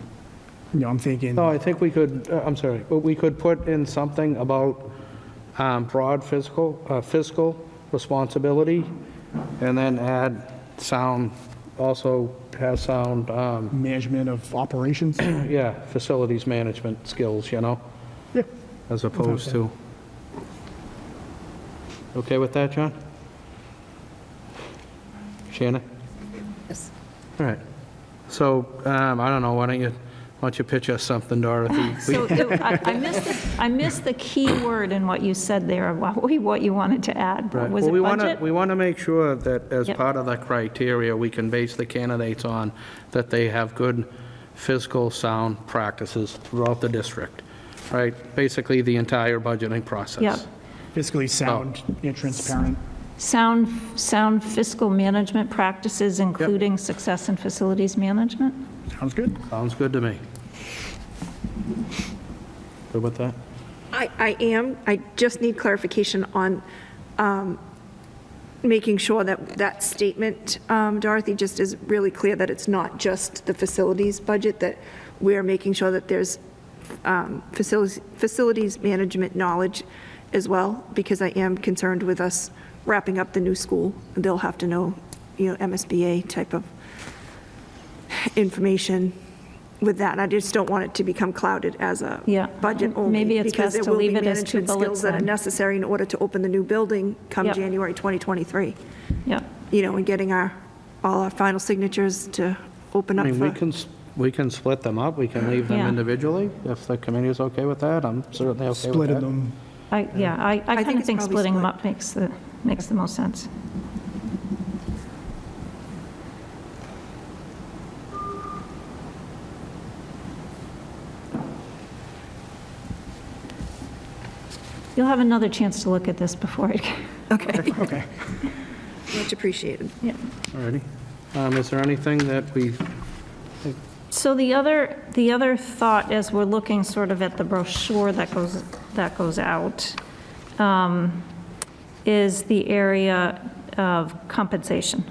thinking, No, I think we could, I'm sorry, but we could put in something about broad fiscal responsibility, and then add sound, also has sound, management of operations. yeah, facilities management skills, you know, Yeah. as opposed to. Okay with that, John? Shannon? Yes. All right. So, I don't know, why don't you pitch us something, Dorothy? So I missed the key word in what you said there, what you wanted to add. Right. Was Well, it we want budget? to, we want to make sure that as Yep. part of the criteria, we can base the candidates on that they have good fiscal sound practices throughout the district, right? Basically, the entire budgeting process. Yep. Fiscally sound and transparent. Sound fiscal management practices, including success in facilities management? Sounds good. Sounds good to me. Good with that? I am. I just need clarification on making sure that that statement, Dorothy, just is really clear that it's not just the facilities budget, that we're making sure that there's facilities management knowledge as well, because I am concerned with us wrapping up the new school. They'll have to know, MSBA type of information with that. I just don't want it to become clouded as a Yeah. budget only. Maybe it's because best to there will be leave it as 2 management bullets skills that are then. necessary in order to open the new building come Yep. January 2023. Yep. And getting all our final signatures to open I up mean, for. we can split them up, we can leave them Yeah. individually, if the committee is okay with that, I'm certainly okay with that. Splitted them. I think kind of it's think probably splitting them split. up makes the most sense. You'll have another chance to look at this before it. Okay, Okay. much appreciated. Alriady. Is there anything that we, So the other thought, as we're looking sort of at the brochure that goes out, is the area of compensation.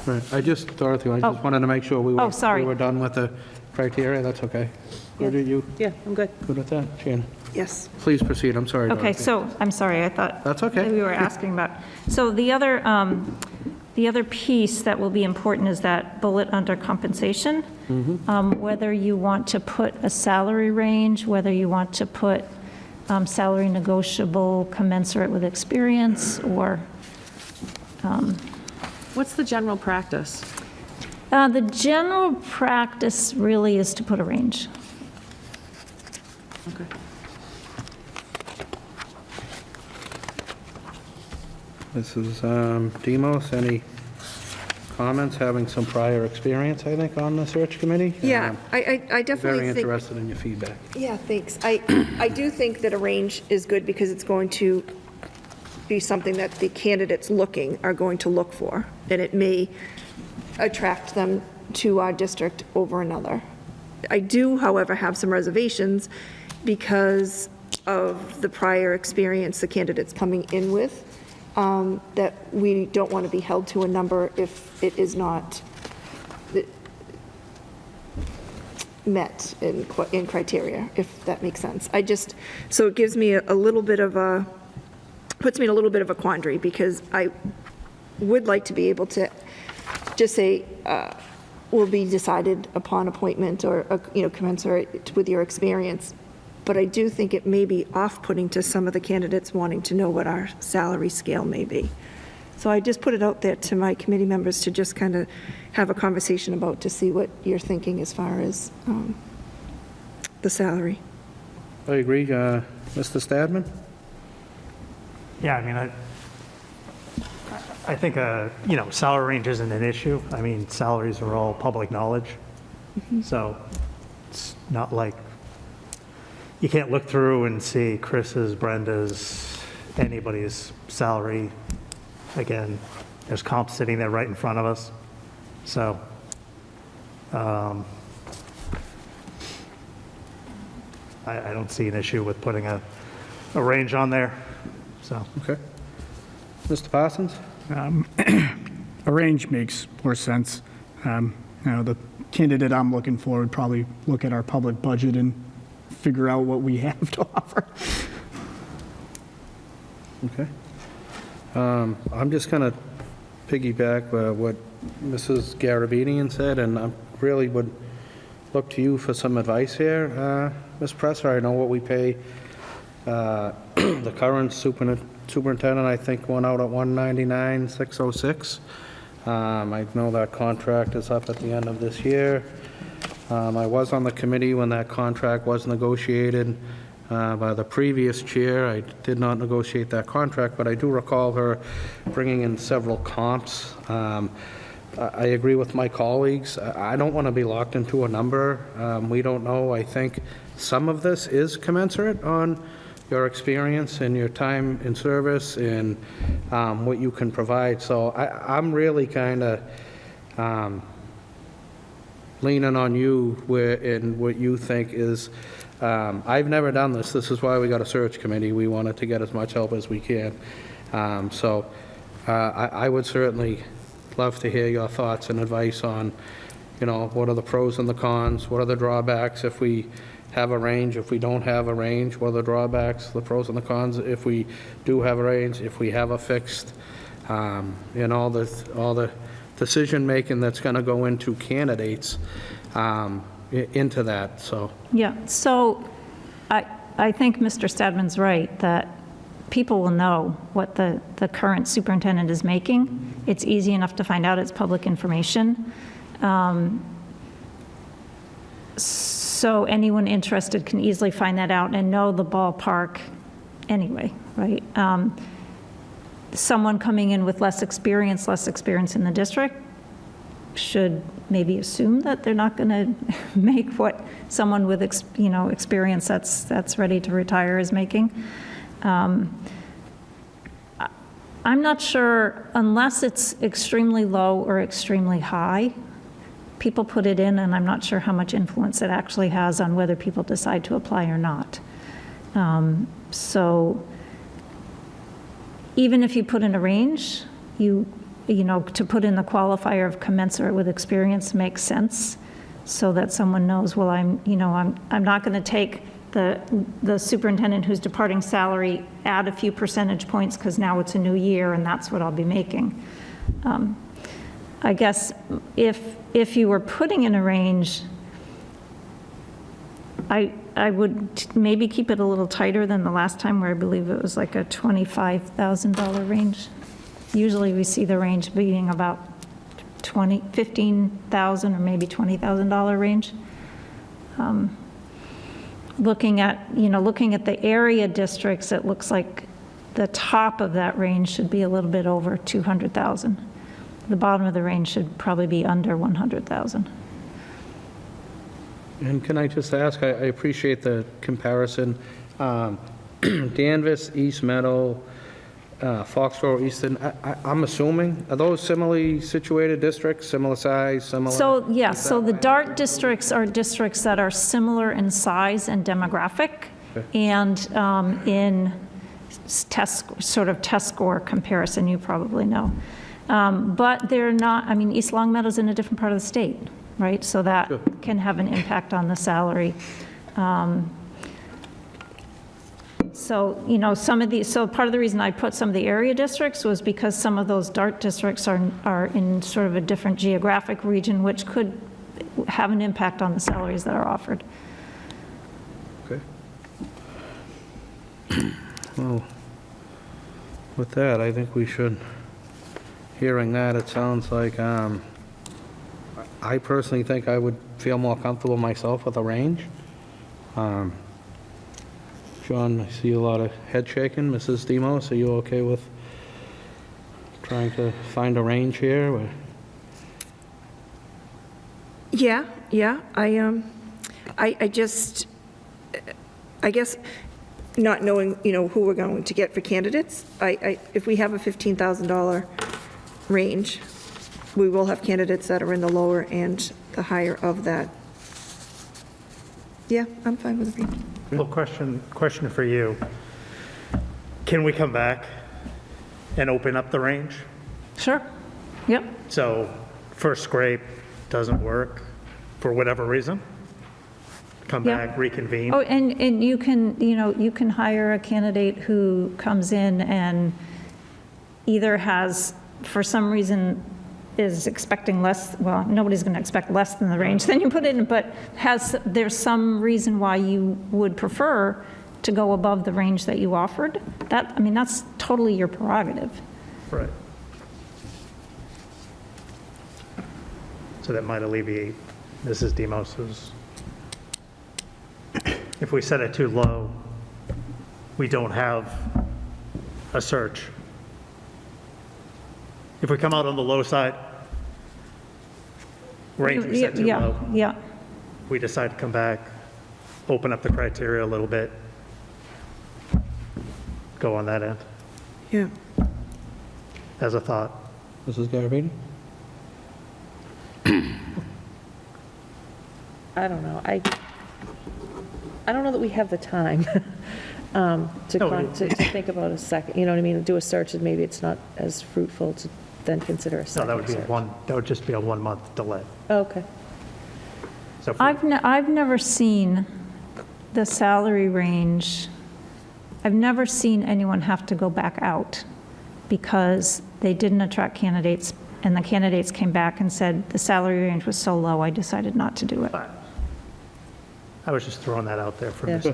right, Dorothy, I just wanted to make sure we were. Oh, sorry. We were done with the criteria, that's okay. Or did you, Yeah, I'm good. good with that? Shannon? Yes. Please proceed, I'm sorry, Okay, Dorothy. so, I'm sorry, I thought. That's okay. that we were asking about. So the other piece that will be important is that bullet under compensation. Whether you want to put a salary range, whether you want to put salary negotiable commensurate with experience, or What's the general practice? the general practice really is to put a range. Okay. This is Demos, any comments, having some prior experience, I think, on the search committee? Yeah, I definitely Very think. interested in your feedback. Yeah, thanks. I do think that a range is good because it's going to be something that the candidates looking are going to look for, and it may attract them to our district over another. I do, however, have some reservations because of the prior experience the candidate's coming in with, that we don't want to be held to a number if it is not met in criteria, if that makes sense. So it gives me a little bit of puts me in a little bit of a quandary, because I would like to be able to just say, will be decided upon appointment or, commensurate with your experience. but I do think it may be off-putting to some of the candidates wanting to know what our salary scale may be. So I just put it out there to my committee members to just kind of have a conversation about, to see what you're thinking as far as the salary. I agree. Mr. Stadman? Yeah, I mean, I think, salary range isn't an issue. I mean, salaries are all public knowledge. So it's not like, you can't look through and see Chris's, Brenda's, anybody's salary. Again, there's comp sitting there right in front of us. So, I don't see an issue with putting a range on there, so. Okay. Mr. Parsons? A range makes more sense. The candidate I'm looking for would probably look at our public budget and figure out what we have to offer. Okay. I'm just going to piggyback what Mrs. Garabedian said, and I really would look to you for some advice here, Ms. Presser. I know what we pay the current superintendent, I think, went out at $199,606. I know that contract is up at the end of this year. I was on the committee when that contract was negotiated by the previous chair. I did not negotiate that contract, but I do recall her bringing in several comps. I agree with my colleagues. I don't want to be locked into a number. We don't know. I think some of this is commensurate on your experience and your time in service and what you can provide. So I'm really kind of leaning on you in what you think is, I've never done this. This is why we got a search committee. We wanted to get as much help as we can. So I would certainly love to hear your thoughts and advice on, what are the pros and the cons? What are the drawbacks if we have a range? If we don't have a range, what are the drawbacks, the pros and the cons? If we do have a range, if we have a fixed, and all the decision-making that's going to go into candidates into that, so. Yeah, so I think Mr. Stadman's right, that people will know what the current superintendent is making. It's easy enough to find out. It's public information. So anyone interested can easily find that out and know the ballpark anyway, right? Someone coming in with less experience in the district should maybe assume that they're not going to make what someone with experience that's ready to retire is making. I'm not sure, unless it's extremely low or extremely high, people put it in, and I'm not sure how much influence it actually has on whether people decide to apply or not. So even if you put in a range, to put in the qualifier of commensurate with experience makes sense, so that someone knows, well, I'm not going to take the superintendent who's departing salary, add a few percentage points because now it's a new year and that's what I'll be making. I guess if you were putting in a range, I would maybe keep it a little tighter than the last time, where I believe it was like a $25,000 range. Usually we see the range being about $15,000 or maybe $20,000 range. Looking at the area districts, it looks like the top of that range should be a little bit over 200,000. The bottom of the range should probably be under 100,000. And can I just ask, I appreciate the comparison. Danvers, East Meadow, Foxborough, Easton, I'm assuming, are those similarly situated districts, similar size, similar? So, yeah, so the DART districts are districts that are similar in size and demographic, and in test score comparison, you probably know. But they're not, East Longmeadow's in a different part of the state, right? So that can have an impact on the salary. So, so part of the reason I put some of the area districts was because some of those DART districts are in sort of a different geographic region, which could have an impact on the salaries that are offered. Okay. Well, with that, I think we should, hearing that, it sounds like, I personally think I would feel more comfortable myself with a range. John, I see a lot of head shaking. Mrs. Demos, are you okay with trying to find a range here? Or- Yeah, I just, I guess, not knowing, who we're going to get for candidates, if we have a $15,000 range, we will have candidates that are in the lower and the higher of that. Yeah, I'm fine with the range. Well, question for you. Can we come back and open up the range? Sure. Yep. So first scrape doesn't work for whatever reason? Come Yeah. back, reconvene? Oh, and you can, you can hire a candidate who comes in and either has, for some reason, is expecting less, well, nobody's going to expect less than the range than you put in, but there's some reason why you would prefer to go above the range that you offered. That's totally your prerogative. Right. So that might alleviate Mrs. Demos's, if we set it too low, we don't have a search. If we come out on the low side, range we set too low, Yeah, we decide to come back, open up the criteria a little bit, go on that end, Yeah. as a thought. Mrs. Garabedian? I don't know. I don't know that we have the time to think about a second, you know what I mean? Do a search, and maybe it's not as fruitful to then consider a No, second that would be search. that would just be a 1 month delay. Okay. So if we- I've never seen the salary range, I've never seen anyone have to go back out because they didn't attract candidates, and the candidates came back and said, the salary range was so low, I decided not to do it. I was just throwing that out there for Yeah. Mr. Yeah.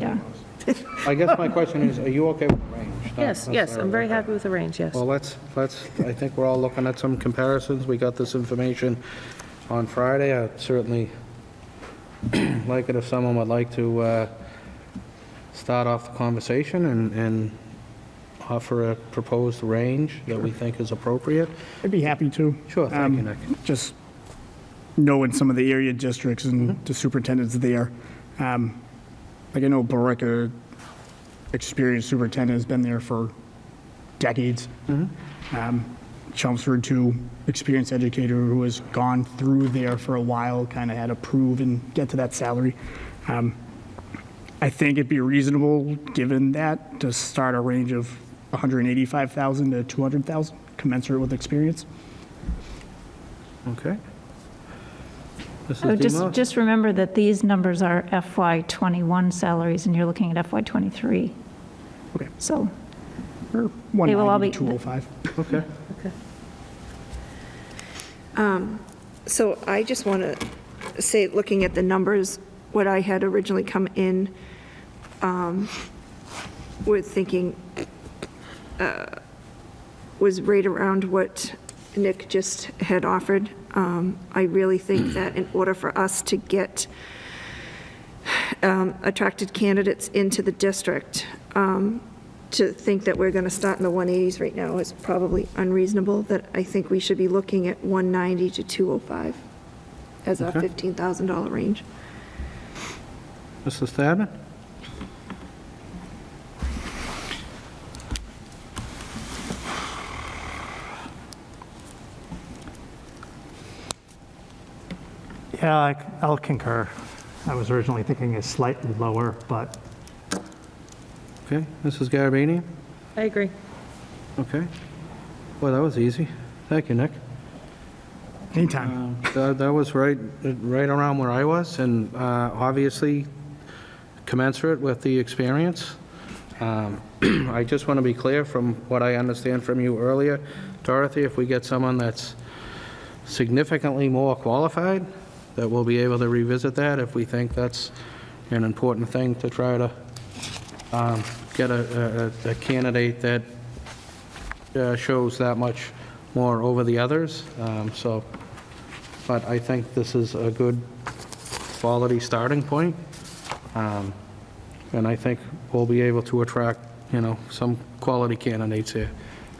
Demos. I guess my question is, are you okay with the range? Not Yes, I'm very necessarily- happy with the range, yes. Well, I think we're all looking at some comparisons. We got this information on Friday. I'd certainly like it if someone would like to start off the conversation and offer a proposed range that we think is appropriate. I'd be happy to. Sure, thank you, Nick. Just knowing some of the area districts and the superintendents there. Like I know Borica, experienced superintendent, has been there for decades. Chelmsford, too, experienced educator who has gone through there for a while, kind of had to prove and get to that salary. I think it'd be reasonable, given that, to start a range of 185,000 to 200,000, commensurate with experience. Okay. Oh, Mrs. Demos? just remember that these numbers are FY21 salaries, and you're looking at FY23. Okay. So, Or They will all 190 be- to 205. Okay. So I just want to say, looking at the numbers, what I had originally come in with thinking was right around what Nick just had offered. I really think that in order for us to get attracted candidates into the district, to think that we're going to start in the 180s right now is probably unreasonable, that I think we should be looking at 190 to 205 as our Okay. $15,000 range. Mrs. Thabman? Yeah, I'll concur. I was originally thinking it's slightly lower, but Okay. Mrs. Garabedian? I agree. Okay. Well, that was easy. Thank you, Nick. Anytime. That was right around where I was, and obviously commensurate with the experience. I just want to be clear from what I understand from you earlier, Dorothy, if we get someone that's significantly more qualified, that we'll be able to revisit that if we think that's an important thing to try to get a candidate that shows that much more over the others. So, but I think this is a good quality starting point. And I think we'll be able to attract, some quality candidates here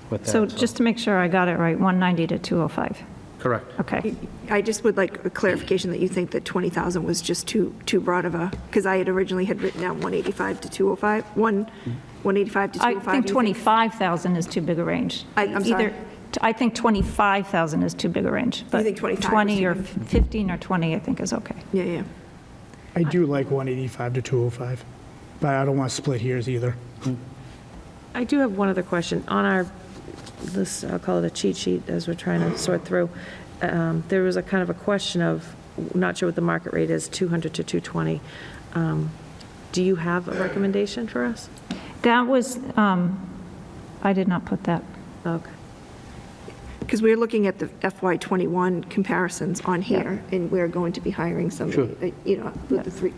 with that. So just to make sure I got it right, 190 to 205. Correct. Okay. I just would like a clarification that you think that 20,000 was just too broad of a, because I had originally written down 185 to 205, 185 to I 205. think 25,000 is too big a range. I'm sorry? Either- I think 25,000 is too big a range. But think 25 was 20 too or big? 15 or 20, I think is okay. Yeah, yeah. I do like 185 to 205, but I don't want to split hairs either. I do have one other question. On our, this, I'll call it a cheat sheet as we're trying to sort through, there was a kind of a question of, not sure what the market rate is, 200 to 220. Do you have a recommendation for us? That was, I did not put that. Okay. Because we're looking at the FY '21 comparisons on here, and we're going to be hiring somebody, with the three,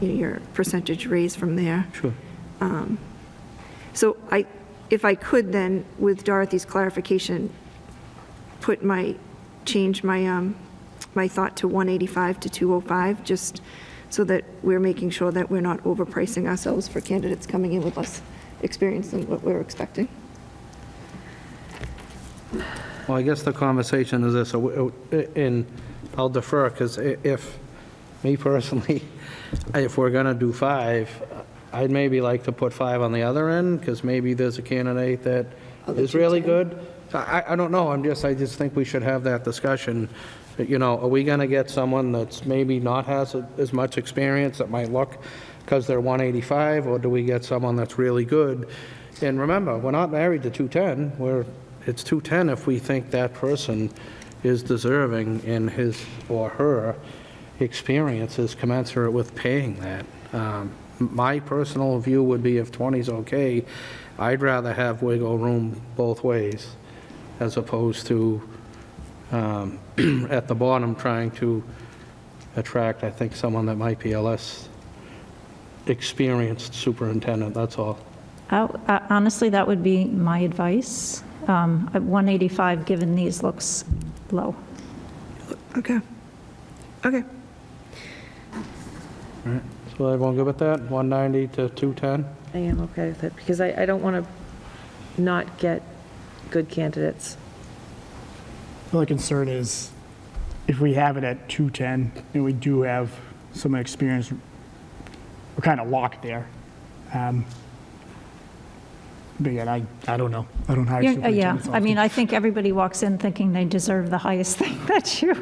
your percentage raise from there. Sure. So if I could then, with Dorothy's clarification, change my thought to 185 to 205, just so that we're making sure that we're not overpricing ourselves for candidates coming in with less experience than what we're expecting. Well, I guess the conversation is this, and I'll defer, because if, me personally, if we're going to do 5, I'd maybe like to put 5 on the other end, because maybe there's a candidate that is really good. I don't know, I just think we should have that discussion. Are we going to get someone that's maybe not has as much experience that might look because they're 185, or do we get someone that's really good? And remember, we're not married to 210, it's 210 if we think that person is deserving and his or her experience is commensurate with paying that. My personal view would be if 20 is okay, I'd rather have wiggle room both ways as opposed to at the bottom trying to attract, I think, someone that might be a less experienced superintendent, that's all. Honestly, that would be my advice. At 185, given these, looks low. Okay. Okay. All right. So everyone good with that? 190 to 210? I am okay with it, because I don't want to not get good candidates. The only concern is if we have it at 210 and we do have some experience, we're kind of locked there. But again, I don't know. I don't hire Yeah, superintendents I mean, often. I think everybody walks in thinking they deserve the highest thing that you,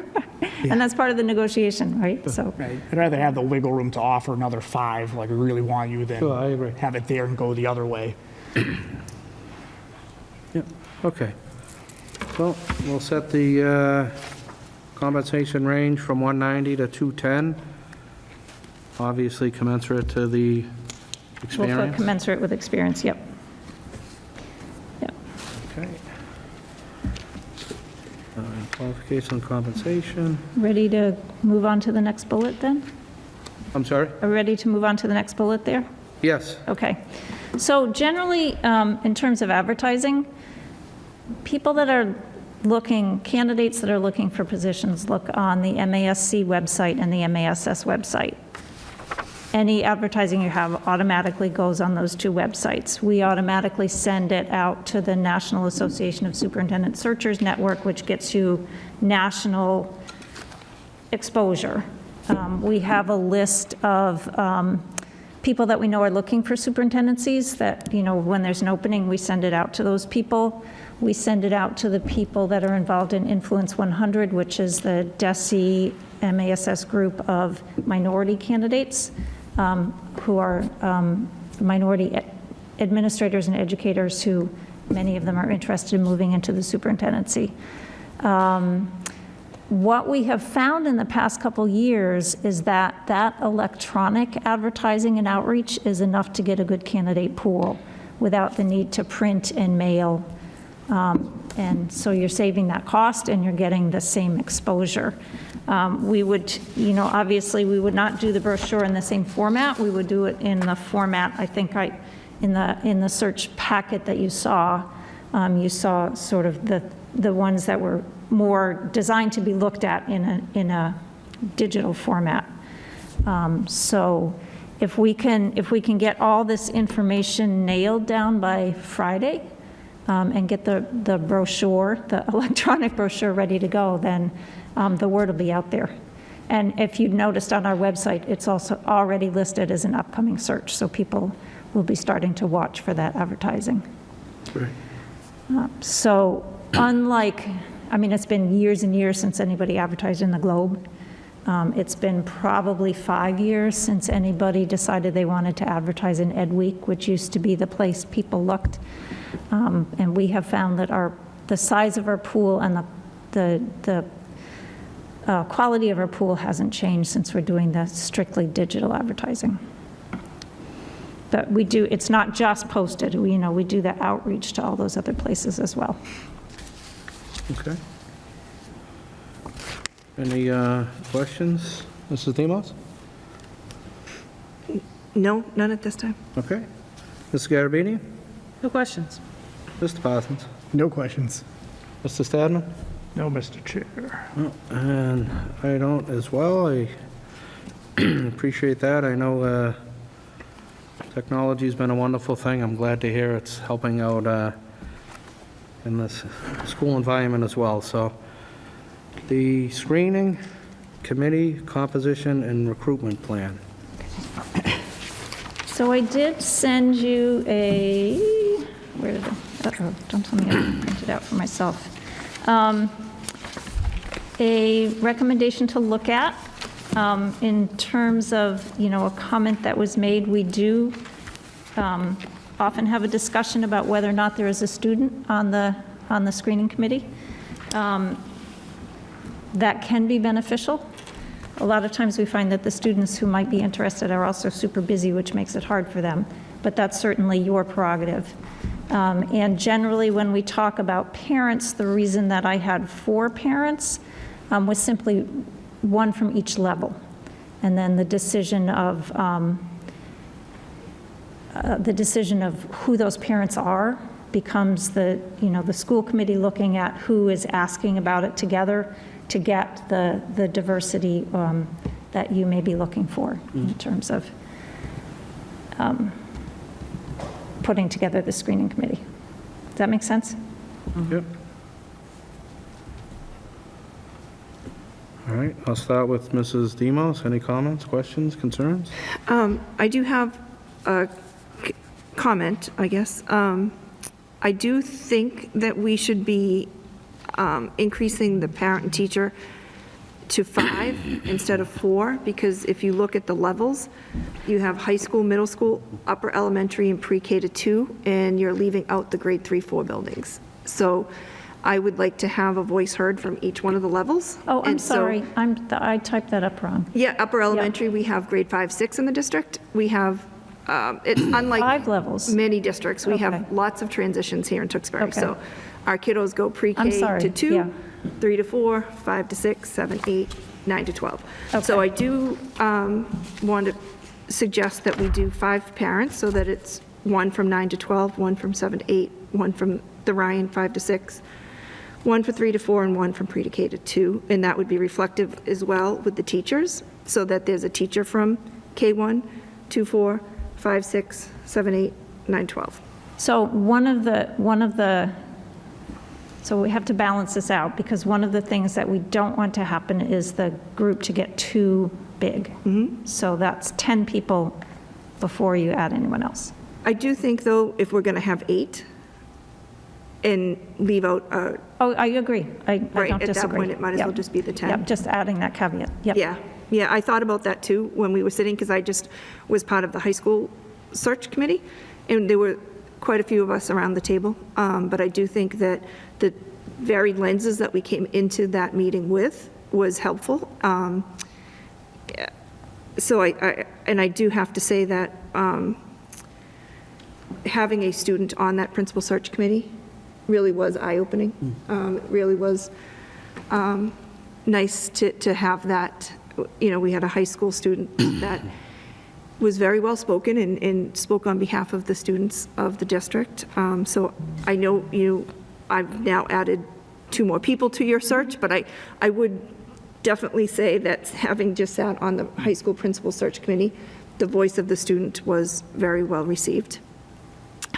and that's part of the negotiation, right? So, Right. I'd rather have the wiggle room to offer another 5, like we really want you, than Sure, I agree. have it there and go the other way. Yeah, okay. So we'll set the compensation range from 190 to 210, obviously commensurate to the we'll put experience. commensurate with experience, yep. Yep. Okay. Qualification and compensation. Ready to move on to the next bullet then? I'm sorry? Are we ready to move on to the next bullet there? Yes. Okay. So generally, in terms of advertising, people that are looking, candidates that are looking for positions, look on the MASC website and the MASS website. Any advertising you have automatically goes on those two websites. We automatically send it out to the National Association of Superintendent Searchers Network, which gets you national exposure. We have a list of people that we know are looking for superintendencies that, when there's an opening, we send it out to those people. We send it out to the people that are involved in Influence 100, which is the DESE MASS group of minority candidates who are minority administrators and educators who, many of them are interested in moving into the superintendency. What we have found in the past couple years is that electronic advertising and outreach is enough to get a good candidate pool without the need to print and mail. And so you're saving that cost and you're getting the same exposure. We would, obviously, we would not do the brochure in the same format. We would do it in the format, I think in the search packet that you saw sort of the ones that were more designed to be looked at in a digital format. So if we can get all this information nailed down by Friday, and get the brochure, the electronic brochure ready to go, then the word will be out there. And if you noticed on our website, it's also already listed as an upcoming search, so people will be starting to watch for that advertising. Great. So unlike, it's been years and years since anybody advertised in the Globe. It's been probably 5 years since anybody decided they wanted to advertise in Ed Week, which used to be the place people looked. And we have found that the size of our pool and the quality of our pool hasn't changed since we're doing the strictly digital advertising. But it's not just posted, we do the outreach to all those other places as well. Okay. Any questions? Mrs. Demos? No, none at this time. Okay. Mrs. Garabedian? No questions. Mr. Parsons? No questions. Mr. Stadman? No, Mr. Chair. And I don't as well. I appreciate that. I know technology's been a wonderful thing. I'm glad to hear it's helping out in this school environment as well. So the screening committee composition and recruitment plan. So I did send you where did don't tell me I printed it out for myself. A recommendation to look at in terms of, a comment that was made. We do often have a discussion about whether or not there is a student on the screening committee. That can be beneficial. A lot of times we find that the students who might be interested are also super busy, which makes it hard for them, but that's certainly your prerogative. And generally, when we talk about parents, the reason that I had 4 parents was simply one from each level. And then the decision of who those parents are becomes the school committee looking at who is asking about it together to get the diversity that you may be looking for in terms of putting together the screening committee. Does that make sense? Yep. All right, I'll start with Mrs. Demos. Any comments, questions, concerns? I do have a comment, I guess. I do think that we should be increasing the parent and teacher to 5 instead of 4, because if you look at the levels, you have high school, middle school, upper elementary, and pre-K to 2, and you're leaving out the grade 3, 4 buildings. So I would like to have a voice heard from each one of the levels. Oh, I'm And so- sorry. I typed that up wrong. Yeah, upper elementary, we have grade 5, 6 in the district. We have, it's unlike 5 levels. many districts, we Okay. have lots of transitions here in Tewksbury. Okay. So our kiddos go I'm pre-K sorry, to 2, yeah. 3 to 4, 5 to 6, 7, 8, 9 to 12. So Okay. I do want to suggest that we do 5 parents, so that it's 1 from 9 to 12, 1 from 7 to 8, 1 from the Ryan 5 to 6, 1 for 3 to 4, and 1 from pre-K to 2. And that would be reflective as well with the teachers, so that there's a teacher from K1, 2, 4, 5, 6, 7, 8, 9, 12. So so we have to balance this out, because one of the things that we don't want to happen is the group to get too big. So that's 10 people before you add anyone else. I do think, though, if we're going to have 8 and leave out, Oh, I agree. I right, don't at that disagree. point, it might as Yep. well just be the 10. Yep, just adding that caveat. Yep. Yeah, I thought about that, too, when we were sitting, because I just was part of the high school search committee, and there were quite a few of us around the table, but I do think that the varied lenses that we came into that meeting with was helpful. So I do have to say that having a student on that principal search committee really was eye-opening. It really was nice to have that. We had a high school student that was very well-spoken and spoke on behalf of the students of the district. So I know I've now added 2 more people to your search, but I would definitely say that having just sat on the high school principal search committee, the voice of the student was very well received.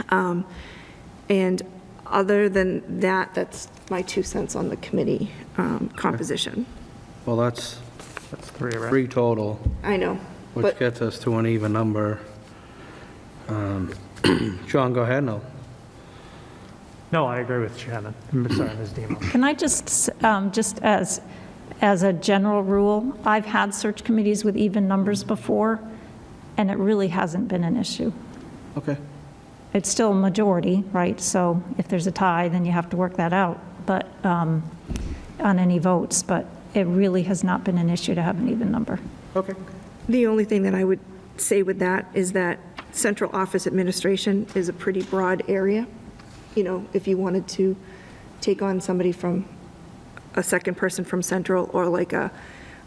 And other than that, that's my 2 cents on the committee composition. Well, that's That's 3, right? 3 total, I know, which but gets us to an even number. John, go ahead, no. No, I agree with Shannon. I'm sorry, Ms. Demo. Can I just as a general rule, I've had search committees with even numbers before, and it really hasn't been an issue. Okay. It's still a majority, right? So if there's a tie, then you have to work that out, but on any votes, but it really has not been an issue to have an even number. Okay. the only thing that I would say with that is that central office administration is a pretty broad area. If you wanted to take on somebody from a second person from central, or like a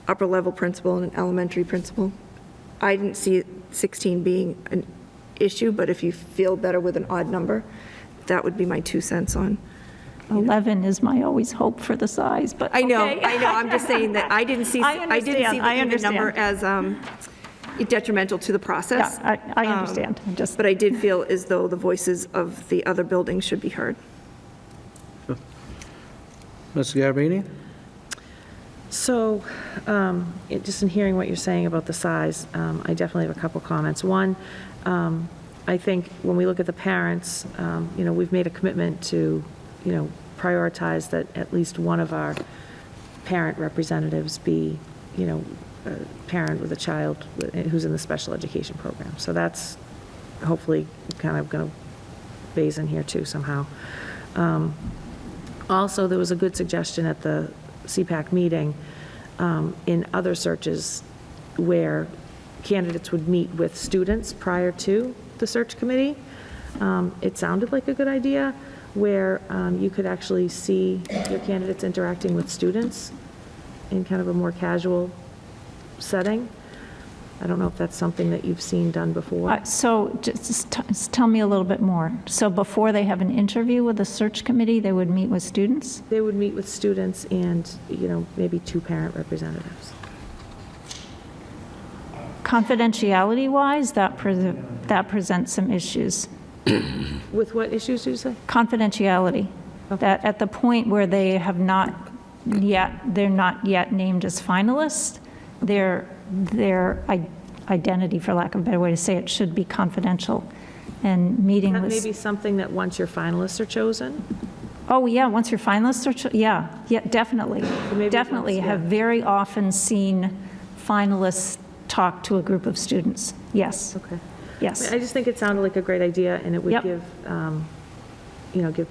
upper level principal and an elementary principal, I didn't see 16 being an issue, but if you feel better with an odd number, that would be my 2 cents on. 11 is my always hope for the size, but I know, okay. I'm just saying that I didn't see I the even number as detrimental to the process. Yeah, I understand. But I did feel as though the voices of the other buildings should be heard. Ms. Garbini? So, just in hearing what you're saying about the size, I definitely have a couple comments. One, I think when we look at the parents, we've made a commitment to, prioritize that at least one of our parent representatives be, a parent with a child who's in the special education program. So that's hopefully kind of going to phase in here too somehow. Also, there was a good suggestion at the CPAC meeting in other searches where candidates would meet with students prior to the search committee. It sounded like a good idea, where you could actually see your candidates interacting with students in kind of a more casual setting. I don't know if that's something that you've seen done before. So just tell me a little bit more. So before they have an interview with the search committee, they would meet with students? They would meet with students and, maybe 2 parent representatives. Confidentiality-wise, that presents some issues. With what issues did you say? Confidentiality, that at the point where they're not yet named as finalists, their identity, for lack of a better way to say it, should be confidential. And meeting That with... may be something that once your finalists are chosen. Oh, yeah, once your finalists are, yeah, definitely. maybe Definitely once, yeah. have very often seen finalists talk to a group of students. Yes, Okay. yes. I just think it sounded like a great idea, and it would Yep. give, give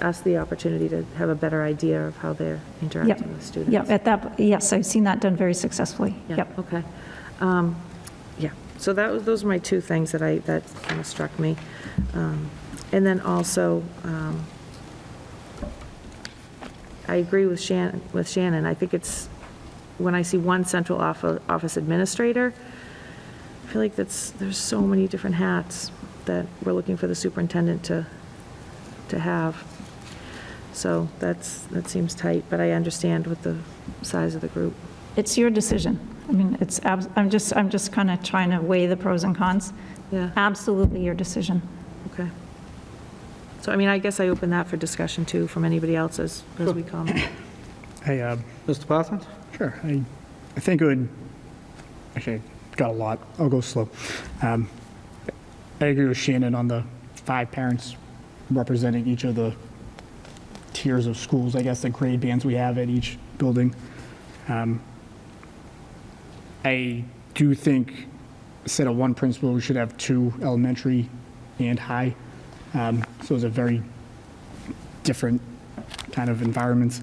us the opportunity to have a better idea of how they're interacting with students. Yep, yes, I've seen that done very successfully. Yeah, Yep. okay. Yeah, so those were my 2 things that kind of struck me. And then also, I agree with Shannon. I think it's, when I see one central office administrator, I feel like there's so many different hats that we're looking for the superintendent to have. So that seems tight, but I understand with the size of the group. It's your decision. I mean, I'm just kind of trying to weigh the pros and cons. Yeah, Absolutely your decision. okay. So, I guess I open that for discussion too, from anybody else as we comment. Hey, Mr. Parsons? sure. I think it would, actually, I've got a lot. I'll go slow. I agree with Shannon on the 5 parents representing each of the tiers of schools, I guess, the grade bands we have at each building. I do think, instead of 1 principal, we should have 2 elementary and high. So it's a very different kind of environments.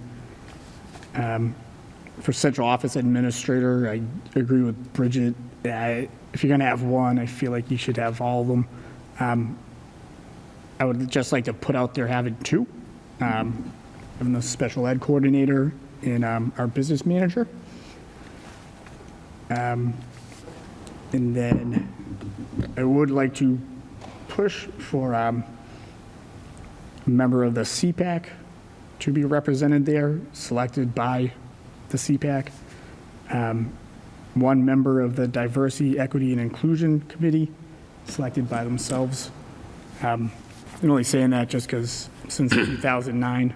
For central office administrator, I agree with Bridget. If you're going to have 1, I feel like you should have all of them. I would just like to put out there having 2. Having the special ed coordinator and our business manager. And then I would like to push for a member of the CPAC to be represented there, selected by the CPAC. One member of the Diversity, Equity, and Inclusion Committee, selected by themselves. I'm only saying that just because since 2009,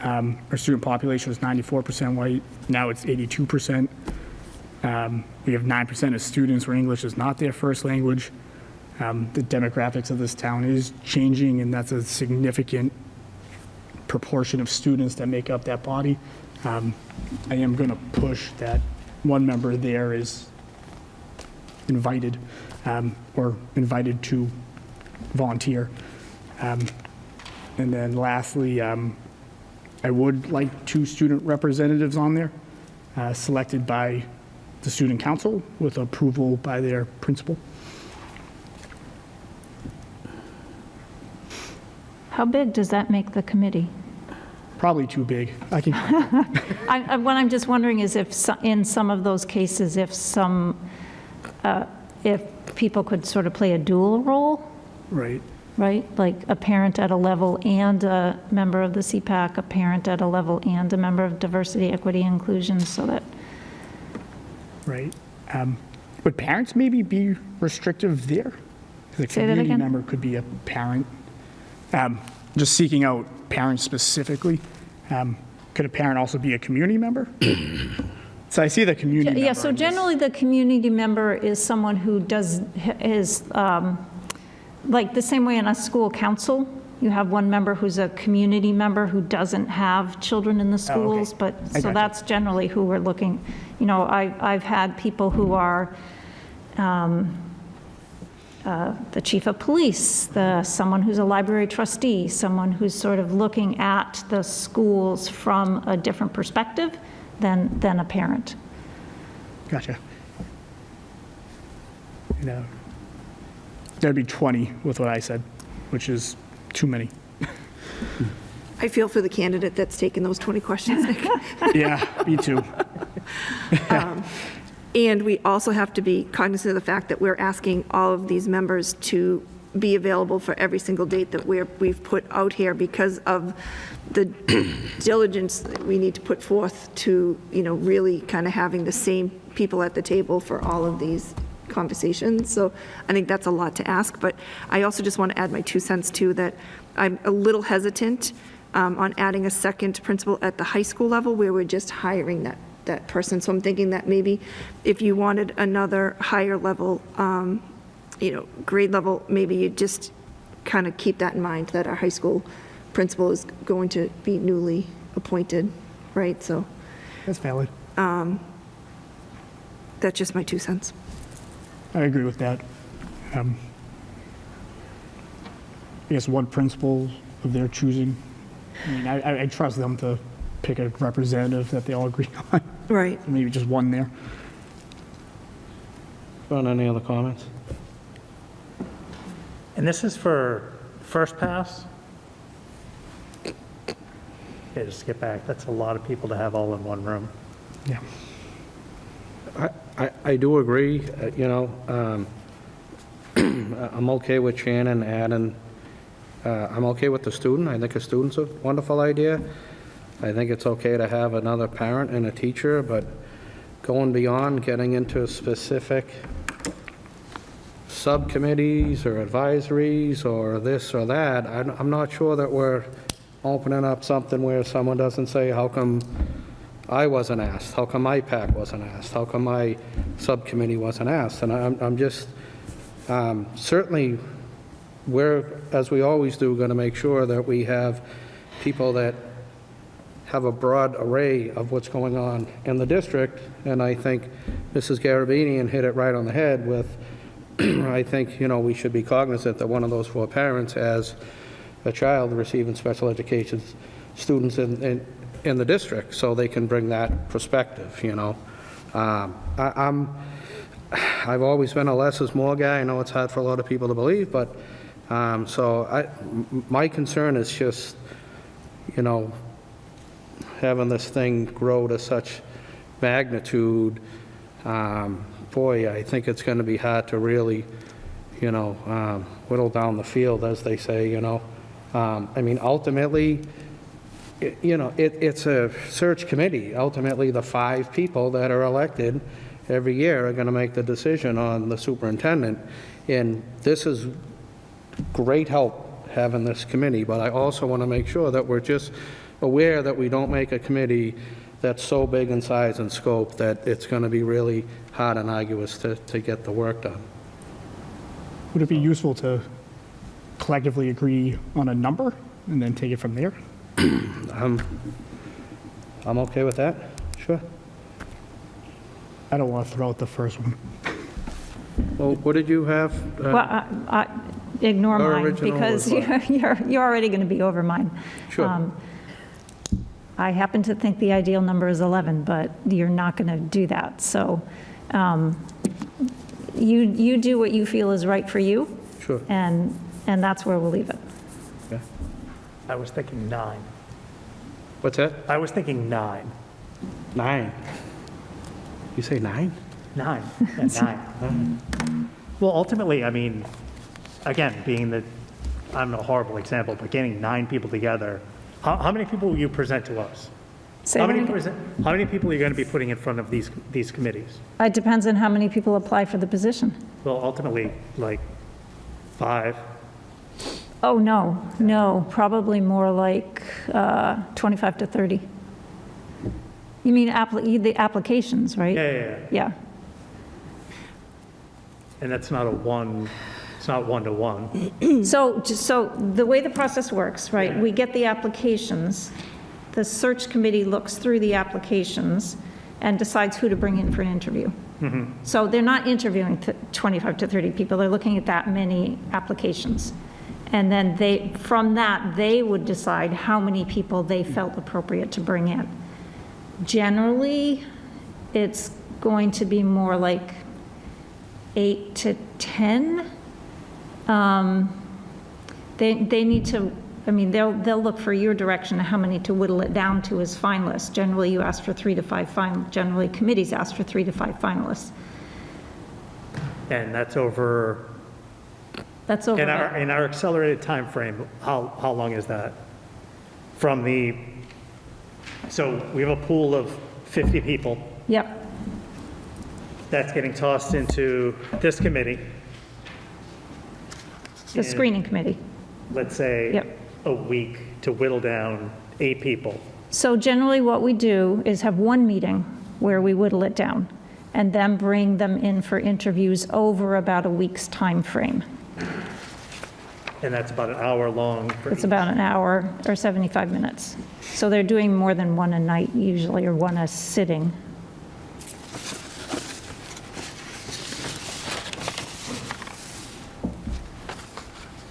our student population was 94% white. Now it's 82%. We have 9% of students where English is not their first language. The demographics of this town is changing, and that's a significant proportion of students that make up that body. I am going to push that one member there is invited or invited to volunteer. And then lastly, I would like 2 student representatives on there, selected by the student council with approval by their principal. How big does that make the committee? Probably too big. I can, What I'm just wondering is if, in some of those cases, if people could sort of play a dual role, right. right? Like a parent at a level and a member of the CPAC, a parent at a level and a member of Diversity, Equity, and Inclusion, so that, Right. Would parents maybe be restrictive there? The Say that community again? member could be a parent. Just seeking out parents specifically. Could a parent also be a community member? So I see the community member. yeah, so on this. generally the community member is someone who is, like the same way in a school council, you have one member who's a community member who doesn't have children in the schools, but, I so gotcha. that's generally who we're looking. You know, I've had people who are the chief of police, someone who's a library trustee, someone who's sort of looking at the schools from a different perspective than a parent. Gotcha. There'd be 20 with what I said, which is too many. I feel for the candidate that's taken those 20 questions, Nick. Yeah, me too. And we also have to be cognizant of the fact that we're asking all of these members to be available for every single date that we've put out here because of the diligence that we need to put forth to, really kind of having the same people at the table for all of these conversations. So I think that's a lot to ask, but I also just want to add my 2 cents too, that I'm a little hesitant on adding a second principal at the high school level where we're just hiring that person. So I'm thinking that maybe if you wanted another higher level, grade level, maybe you just kind of keep that in mind, that our high school principal is going to be newly appointed, right? So That's valid. that's just my 2 cents. I agree with that. I guess one principal of their choosing. I mean, I trust them to pick a representative that they all agree on. Right. Maybe just one there. On any other comments? And this is for first pass? Okay, just get back. That's a lot of people to have all in one room. Yeah. I do agree, I'm okay with Shannon adding, I'm okay with the student. I think a student's a wonderful idea. I think it's okay to have another parent and a teacher, but going beyond getting into specific subcommittees or advisories or this or that, I'm not sure that we're opening up something where someone doesn't say, how come I wasn't asked? How come my PAC wasn't asked? How come my subcommittee wasn't asked? And I'm just, certainly, we're, as we always do, going to make sure that we have people that have a broad array of what's going on in the district. And I think Mrs. Garabedian hit it right on the head with, I think, we should be cognizant that one of those 4 parents has a child receiving special education students in the district, so they can bring that perspective, I've always been a less is more guy. I know it's hard for a lot of people to believe, but, my concern is just, having this thing grow to such magnitude, boy, I think it's going to be hard to really, whittle down the field, as they say, I mean, ultimately, it's a search committee. Ultimately, the 5 people that are elected every year are going to make the decision on the superintendent. And this is great help having this committee, but I also want to make sure that we're just aware that we don't make a committee that's so big in size and scope that it's going to be really hard and arduous to get the work done. Would it be useful to collectively agree on a number and then take it from there? I'm okay with that, sure. I don't want to throw out the first one. Well, what did you have? Well, ignore Your mine, original because was what? you're already going to be over mine. Sure. I happen to think the ideal number is 11, but you're not going to do that. So you do what you feel is right for you, Sure. and that's where we'll leave it. Okay. I was thinking 9. What's that? I was thinking 9. 9. You say 9? 9, yeah, 9. Well, ultimately, I mean, again, being that, I'm a horrible example, but getting 9 people together, how many people will you present to us? Say How that many, again. how many people are you going to be putting in front of these committees? It depends on how many people apply for the position. Well, ultimately, like 5. Oh, no, probably more like 25 to 30. You mean the applications, right? Yeah. Yeah. And that's not it's not one-to-one. So the way the process works, right, we get the applications, the search committee looks through the applications and decides who to bring in for an interview. So they're not interviewing 25 to 30 people, they're looking at that many applications. And then from that, they would decide how many people they felt appropriate to bring in. Generally, it's going to be more like 8 to 10. They need to, I mean, they'll look for your direction, how many to whittle it down to as finalists. Generally, you ask for 3 to 5 finalists. Generally, committees ask for 3 to 5 finalists. And that's over, That's over. in our accelerated timeframe, how long is that? So we have a pool of 50 people Yep, that's getting tossed into this committee. the screening committee. Let's say Yep. a week to whittle down 8 people. So generally, what we do is have one meeting where we whittle it down, and then bring them in for interviews over about a week's time frame. And that's about an hour long. It's about an hour or 75 minutes. So they're doing more than one a night usually, or one a sitting.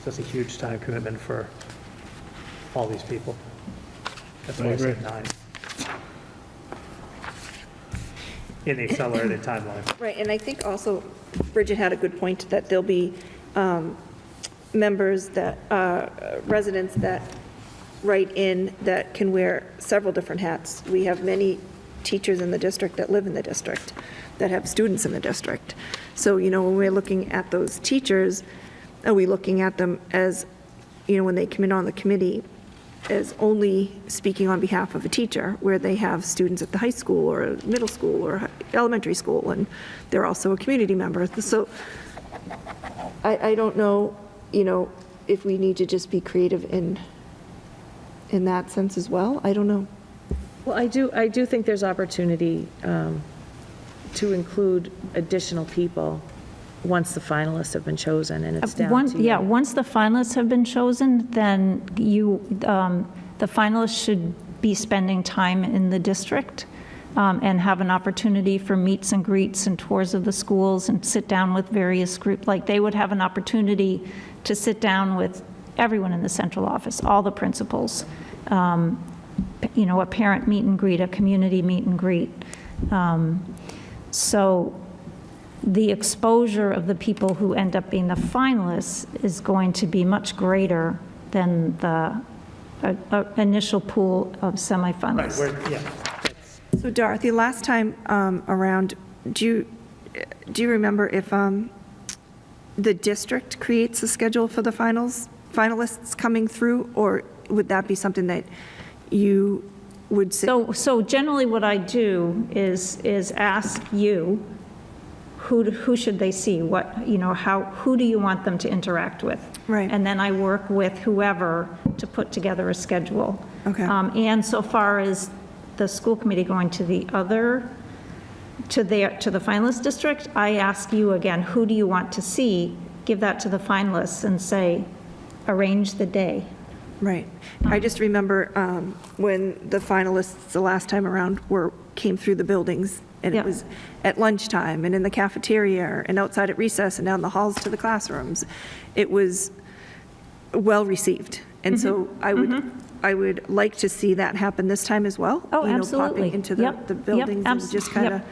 That's a huge time commitment for all these people. That's why I said 9. In the accelerated timeline. Right, and I think also Bridget had a good point that there'll be members that, residents that write in that can wear several different hats. We have many teachers in the district that live in the district, that have students in the district. So, when we're looking at those teachers, are we looking at them as, when they come in on the committee, as only speaking on behalf of a teacher, where they have students at the high school or middle school or elementary school, and they're also a community member. So I don't know, if we need to just be creative in that sense as well. I don't know. Well, I do think there's opportunity to include additional people once the finalists have been chosen, and it's down to you. Yeah, once the finalists have been chosen, then the finalists should be spending time in the district and have an opportunity for meets and greets and tours of the schools and sit down with various groups. Like, they would have an opportunity to sit down with everyone in the central office, all the principals, a parent meet and greet, a community meet and greet. So the exposure of the people who end up being the finalists is going to be much greater than the a initial pool of semifinalists. Yeah. So Dorothy, last time around, do you remember if the district creates a schedule for the finalists coming through, or would that be something that you would say? So generally what I do is ask you, who should they see? What, who do you want them to interact with? Right. And then I work with whoever to put together a schedule. Okay. And so far as the school committee going to the finalist district, I ask you again, who do you want to see? Give that to the finalists and say, arrange the day. Right. I just remember when the finalists the last time around came through the buildings, and Yeah. it was at lunchtime and in the cafeteria and outside at recess and down the halls to the classrooms. It was well-received. And so I would like to see that happen this time as well. Oh, absolutely. Popping into Yep. the buildings and just kind of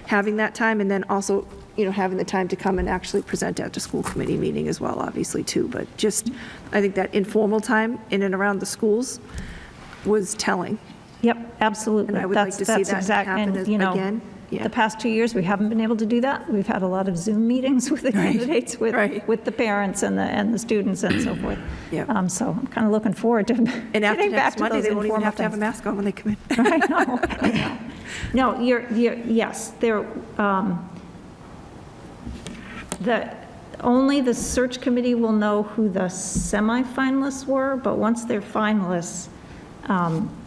having that time, and then also, having the time to come and actually present at the school committee meeting as well, obviously, too. But just, I think that informal time in and around the schools was telling. Yep, absolutely. And I would like to see that happen again. Yeah. The past 2 years, we haven't been able to do that. We've had a lot of Zoom meetings with the candidates, with the parents and the students and so forth. Yeah. So I'm kind of looking forward to And after getting back next to Monday, those they won't even informal have to have a things. mask on when they come in. I know. No, yes, only the search committee will know who the semifinalists were, but once they're finalists,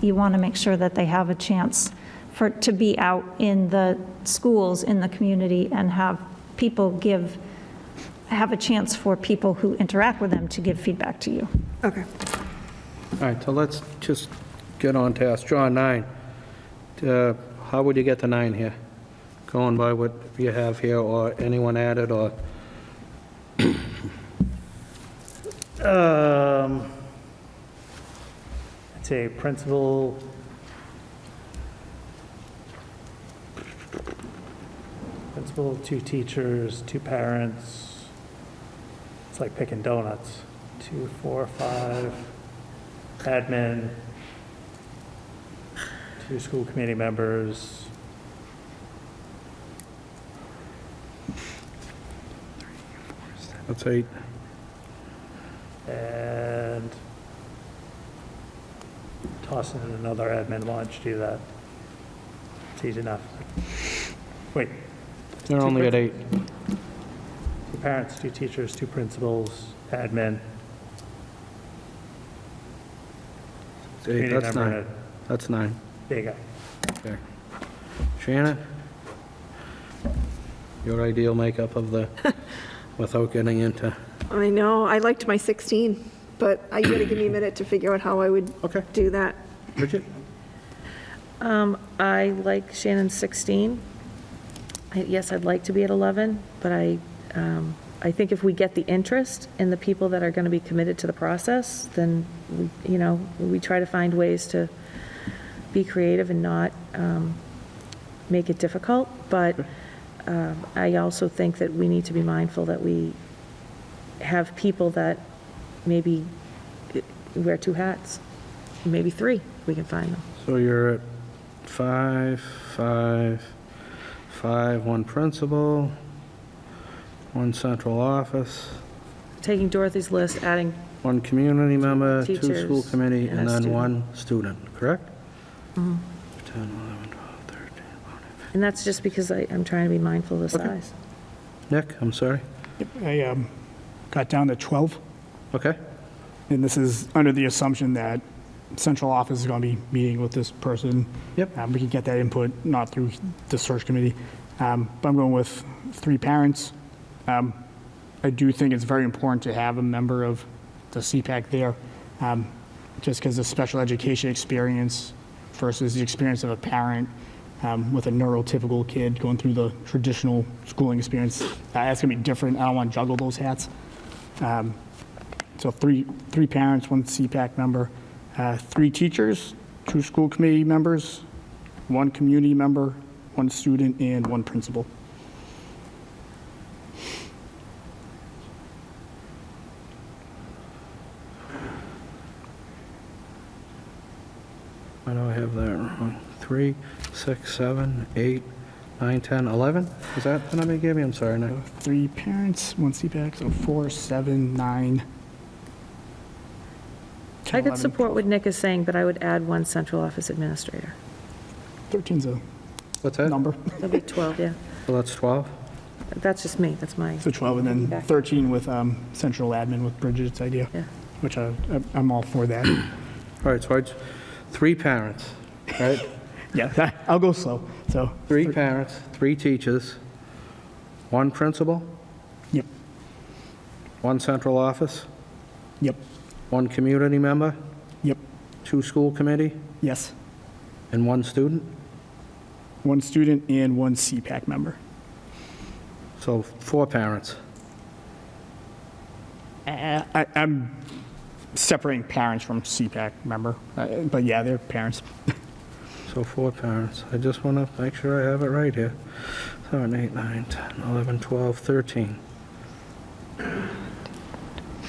you want to make sure that they have a chance to be out in the schools, in the community, and have a chance for people who interact with them to give feedback to you. Okay. All right, so let's just get on task. John, 9. How would you get to 9 here? Going by what you have here, or anyone added, or? I'd say principal, principal, 2 teachers, 2 parents. It's like picking donuts. 2, 4, 5, admin, 2 school committee members. That's 8. And toss in another admin lunch, do that. It's easy enough. Wait, They're only at 8. 2 parents, 2 teachers, 2 principals, admin. It's 8, community that's member, 9. and That's 9. there you go. Okay. Shannon? Your ideal makeup of the, without getting into, I know, I liked my 16, but you got to give me a minute to figure out how I would Okay. do that. Bridget? I like Shannon's 16. Yes, I'd like to be at 11, but I think if we get the interest in the people that are going to be committed to the process, then, we try to find ways to be creative and not make it difficult. But I also think that we need to be mindful that we have people that maybe wear 2 hats, maybe 3, we can find them. So you're at 5, 5, 5, 1 principal, 1 central office, Taking Dorothy's list, adding, 1 community member, 2 teachers, school committee, and a and then student. 1 student, correct? 10, 11, 12, 13, 14. and that's just because I'm trying to be mindful of the Okay. size. Nick, I'm sorry? I got down to 12, Okay, and this is under the assumption that central office is going to be meeting with this person. Yep. We can get that input, not through the search committee. But I'm going with 3 parents. I do think it's very important to have a member of the CPAC there, just because the special education experience versus the experience of a parent with a neurotypical kid going through the traditional schooling experience. That's going to be different. I don't want to juggle those hats. So 3 parents, 1 CPAC member, 3 teachers, 2 school committee members, 1 community member, 1 student, and 1 principal. Why do I have that wrong? 3, 6, 7, 8, 9, 10, 11? Is that the number you gave me? I'm sorry, Nick. 3 parents, 1 CPAC, so 4, 7, 9. I 10, could 11, support what Nick is saying, but I would add 1 central office administrator. 13's a What's that? number. That'd be 12, yeah. Well, that's 12? That's just me, that's my, So 12, and then 13 with central admin with Bridget's idea, yeah. which I'm all for that. All right, so 3 parents, right? Yeah, I'll go slow. So 3 parents, 3 teachers, 1 principal, Yep, 1 central office, yep, 1 community member, yep, 2 school committee, yes. and 1 student? 1 student and 1 CPAC member. So 4 parents. I'm separating parents from CPAC member, but yeah, they're parents. So 4 parents. I just want to make sure I have it right here. 7, 8, 9, 10, 11, 12, 13.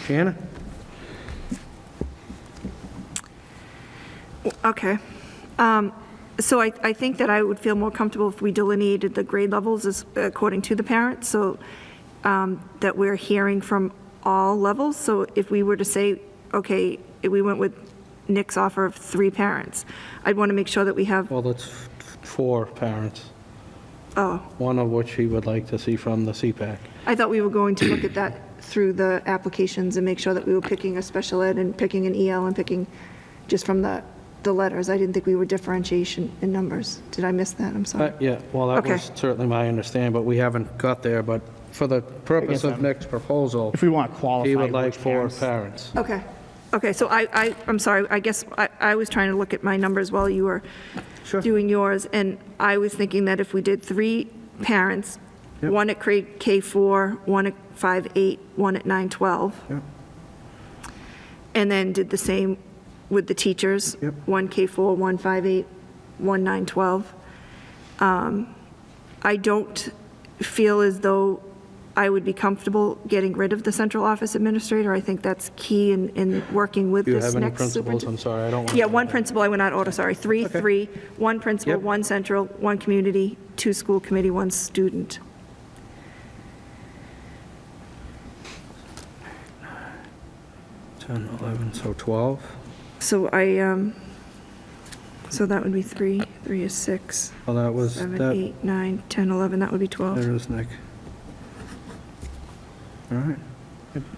Shannon? Okay. So I think that I would feel more comfortable if we delineated the grade levels as according to the parents, so that we're hearing from all levels. So if we were to say, okay, if we went with Nick's offer of 3 parents, I'd want to make sure that we have, Well, it's 4 parents, oh, one of which he would like to see from the CPAC. I thought we were going to look at that through the applications and make sure that we were picking a special ed and picking an EL and picking just from the letters. I didn't think we were differentiation in numbers. Did I miss that? I'm sorry. Yeah, well, that Okay. was certainly my understanding, but we haven't got there. But for the purpose of Nick's proposal, If we want to qualify. he would like which 4 parents- parents. Okay. Okay, so I'm sorry, I guess I was trying to look at my numbers while you were Sure. doing yours, and I was thinking that if we did 3 parents, Yep. 1 at K4, 1 at 5-8, 1 at 9-12, Yep. and then did the same with the teachers, Yep. 1 K4, 1 5-8, 1 9-12. I don't feel as though I would be comfortable getting rid of the central office administrator. I think that's key in working with Do you this have any next principals? I'm superintendent. sorry, I don't want. Yeah, 1 principal, I went out order, sorry. 3, Okay. 3, 1 principal, Yep. 1 central, 1 community, 2 school committee, 1 student. 10, 11, so 12. So so that would be 3 is 6, Well, that was, 7, that, 8, 9, 10, 11, that would be 12. there is Nick. All right.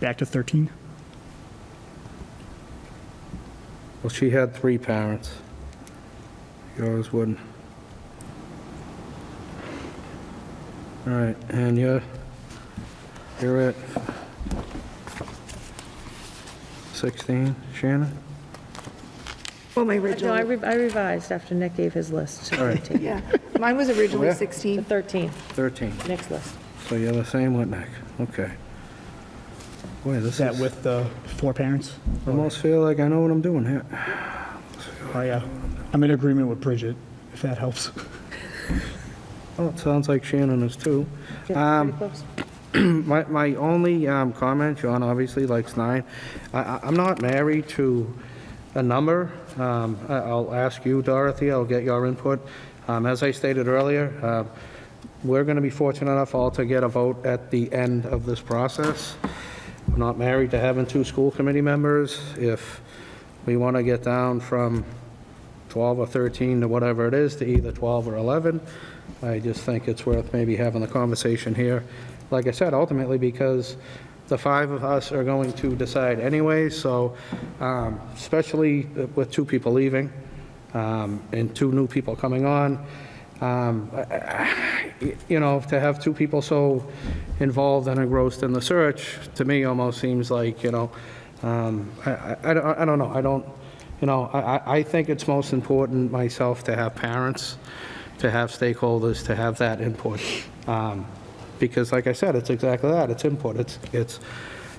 Back to 13. Well, she had 3 parents. Yours wouldn't. All right, and you're at 16, Shannon? Well, my No, original, I revised after Nick gave his list to All right. 13. yeah, mine was originally Where? To 16. 13, 13. next list. So you're the same with Nick. Okay. Boy, this Is that is, with the 4 parents? I almost feel like I know what I'm doing here. I'm in agreement with Bridget, if that helps. Well, it sounds like Shannon is too. Yeah, pretty close. My only comment, John obviously likes 9. I'm not married to a number. I'll ask you, Dorothy, I'll get your input. As I stated earlier, we're going to be fortunate enough all to get a vote at the end of this process. I'm not married to having 2 school committee members. If we want to get down from 12 or 13 to whatever it is, to either 12 or 11, I just think it's worth maybe having the conversation here. Like I said, ultimately, because the 5 of us are going to decide anyway, so especially with 2 people leaving and 2 new people coming on, you know, to have 2 people so involved and engrossed in the search, to me, almost seems like, you know, I don't know. I don't, you know, I think it's most important myself to have parents, to have stakeholders, to have that input. Because like I said, it's exactly that, it's input. It's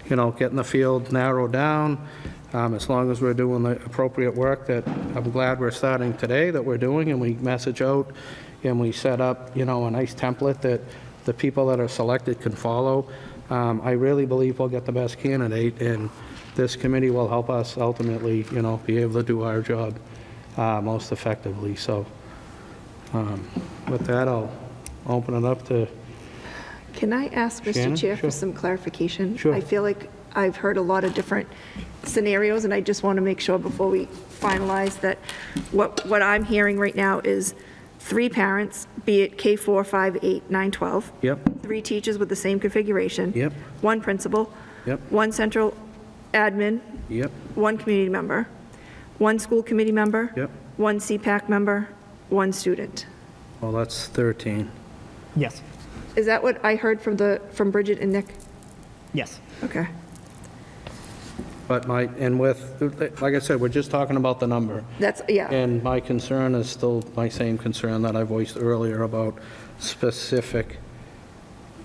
you know, getting the field narrowed down, as long as we're doing the appropriate work that I'm glad we're starting today, that we're doing, and we message out, and we set up, you know, a nice template that the people that are selected can follow. I really believe we'll get the best candidate, and this committee will help us ultimately, you know, be able to do our job. most effectively. So with that, I'll open it up to, Can I ask Shannon? Mr. Chair Sure. for some clarification? Sure. I feel like I've heard a lot of different scenarios, and I just want to make sure before we finalize that what I'm hearing right now is 3 parents, be it K4, 5, 8, 9, 12. yep, 3 teachers with the same configuration. Yep. 1 principal. Yep. 1 central admin. yep, 1 community member. 1 school committee member. Yep. 1 CPAC member. 1 student. well, that's 13. Yes, Is that what I heard from Bridget and Nick? yes. Okay. But like I said, we're just talking about the number. That's, yeah. And my concern is still my same concern that I voiced earlier about specific